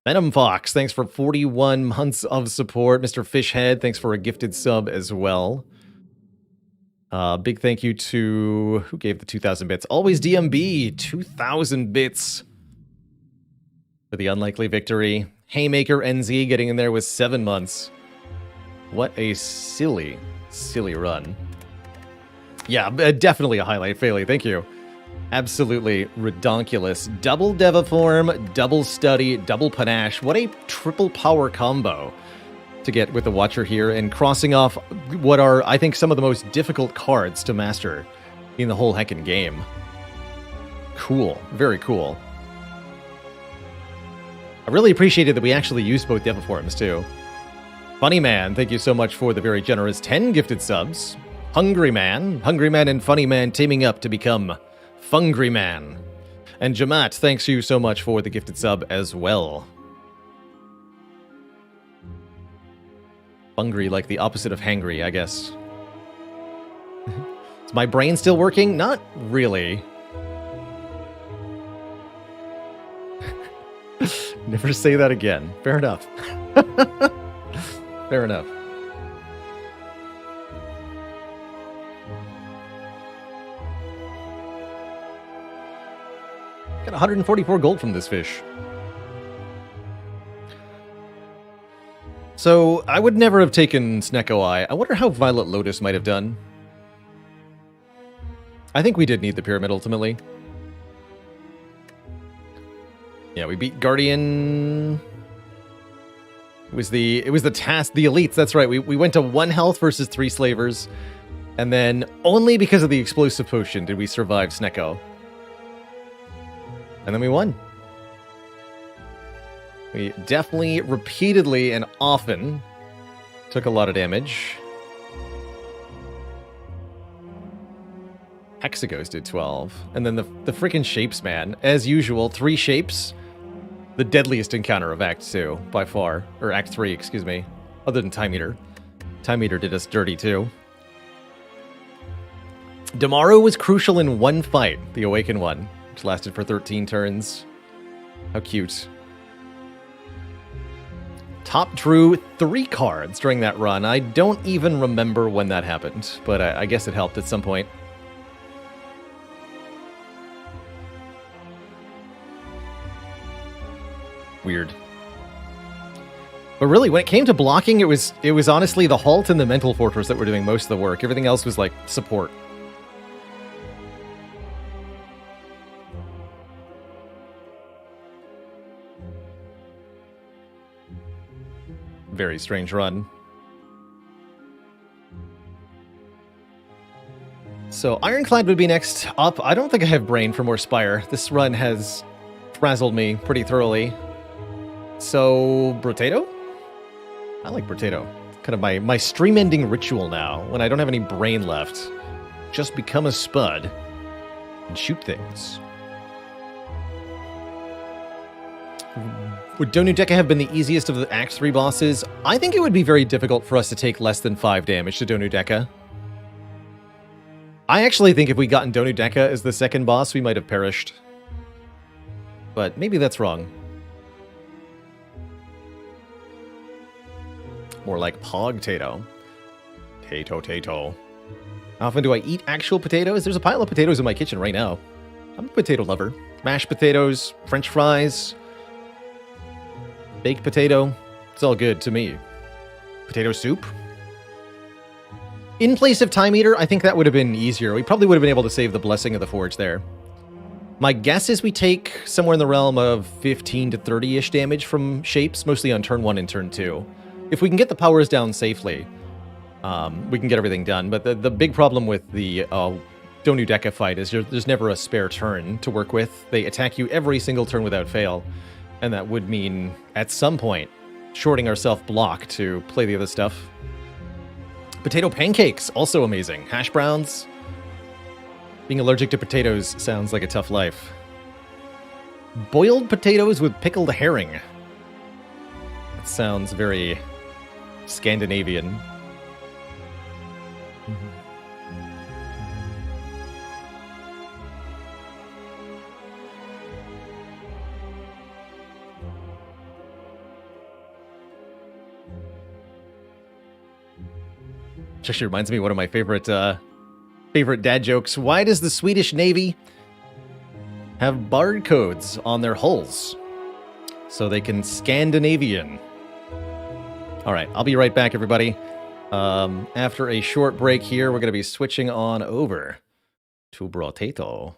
Venom Fox, thanks for 41 months of support. Mr. Fishhead, thanks for a gifted sub as well. Big thank you to... who gave the 2,000 bits? Always DMB, 2,000 bits for the unlikely victory. Haymaker NZ getting in there with 7 months. What a silly, silly run. Yeah, definitely a highlight, Failey. Thank you. Absolutely redonkulous. Double Deva Form, double Study, double Panache. What a triple power combo to get with the Watcher here, and crossing off what are, I think, some of the most difficult cards to master in the whole heckin' game. Cool. Very cool. I really appreciated that we actually used both Deva Forms, too. Funny Man, thank you so much for the very generous 10 gifted subs. Hungry Man and Funny Man teaming up to become Fungry Man. And Jamat, thanks you so much for the gifted sub as well. Fungry, like the opposite of hangry, I guess. Is my brain still working? Not really. Never say that again. Fair enough. Fair enough. Got 144 gold from this fish. So, I would never have taken Snecko Eye. I wonder how Violet Lotus might have done. I think we did need the Pyramid, ultimately. Yeah, we beat Guardian. It was the task, the elites, that's right. We went to 1 health versus 3 slavers. And then, only because of the explosive potion did we survive Snecko. And then we won. We definitely, repeatedly, and often took a lot of damage. Hexagos did 12. And then the freaking shapes, man. As usual, 3 shapes. The deadliest encounter of Act 2, by far. Or Act 3, excuse me. Other than Time Eater. Time Eater did us dirty, too. Damaru was crucial in 1 fight, the Awakened one, which lasted for 13 turns. How cute. Top drew 3 cards during that run. I don't even remember when that happened, but I guess it helped at some point. Weird. But really, when it came to blocking, it was honestly the Halt and the Mental Fortress that were doing most of the work. Everything else was like support. Very strange run. So Ironclad would be next up. I don't think I have brain for more Spire. This run has frazzled me pretty thoroughly. So Brotato? I like Brotato. Kind of my stream ending ritual now, when I don't have any brain left. Just become a Spud and shoot things. Would Donudeka have been the easiest of the Act 3 bosses? I think it would be very difficult for us to take less than 5 damage to Donudeka. I actually think if we'd gotten Donudeka as the second boss, we might have perished. But maybe that's wrong. More like Pogtato. Tato. How often do I eat actual potatoes? There's a pile of potatoes in my kitchen right now. I'm a potato lover. Mashed potatoes, French fries, baked potato. It's all good to me. Potato soup. In place of Time Eater, I think that would have been easier. We probably would have been able to save the Blessing of the Forge there. My guess is we take somewhere in the realm of 15 to 30-ish damage from shapes, mostly on turn 1 and turn 2. If we can get the powers down safely, we can get everything done. But the big problem with the Donudeka fight is there's never a spare turn to work with. They attack you every single turn without fail. And that would mean, at some point, shorting our self-block to play the other stuff. Potato pancakes, also amazing. Hash browns. Being allergic to potatoes sounds like a tough life. Boiled potatoes with pickled herring. That sounds very Scandinavian. Actually reminds me of one of my favorite dad jokes. Why does the Swedish Navy have barcodes on their hulls? So they can Scandinavian. All right, I'll be right back, everybody. After a short break here, we're going to be switching on over to Brotato.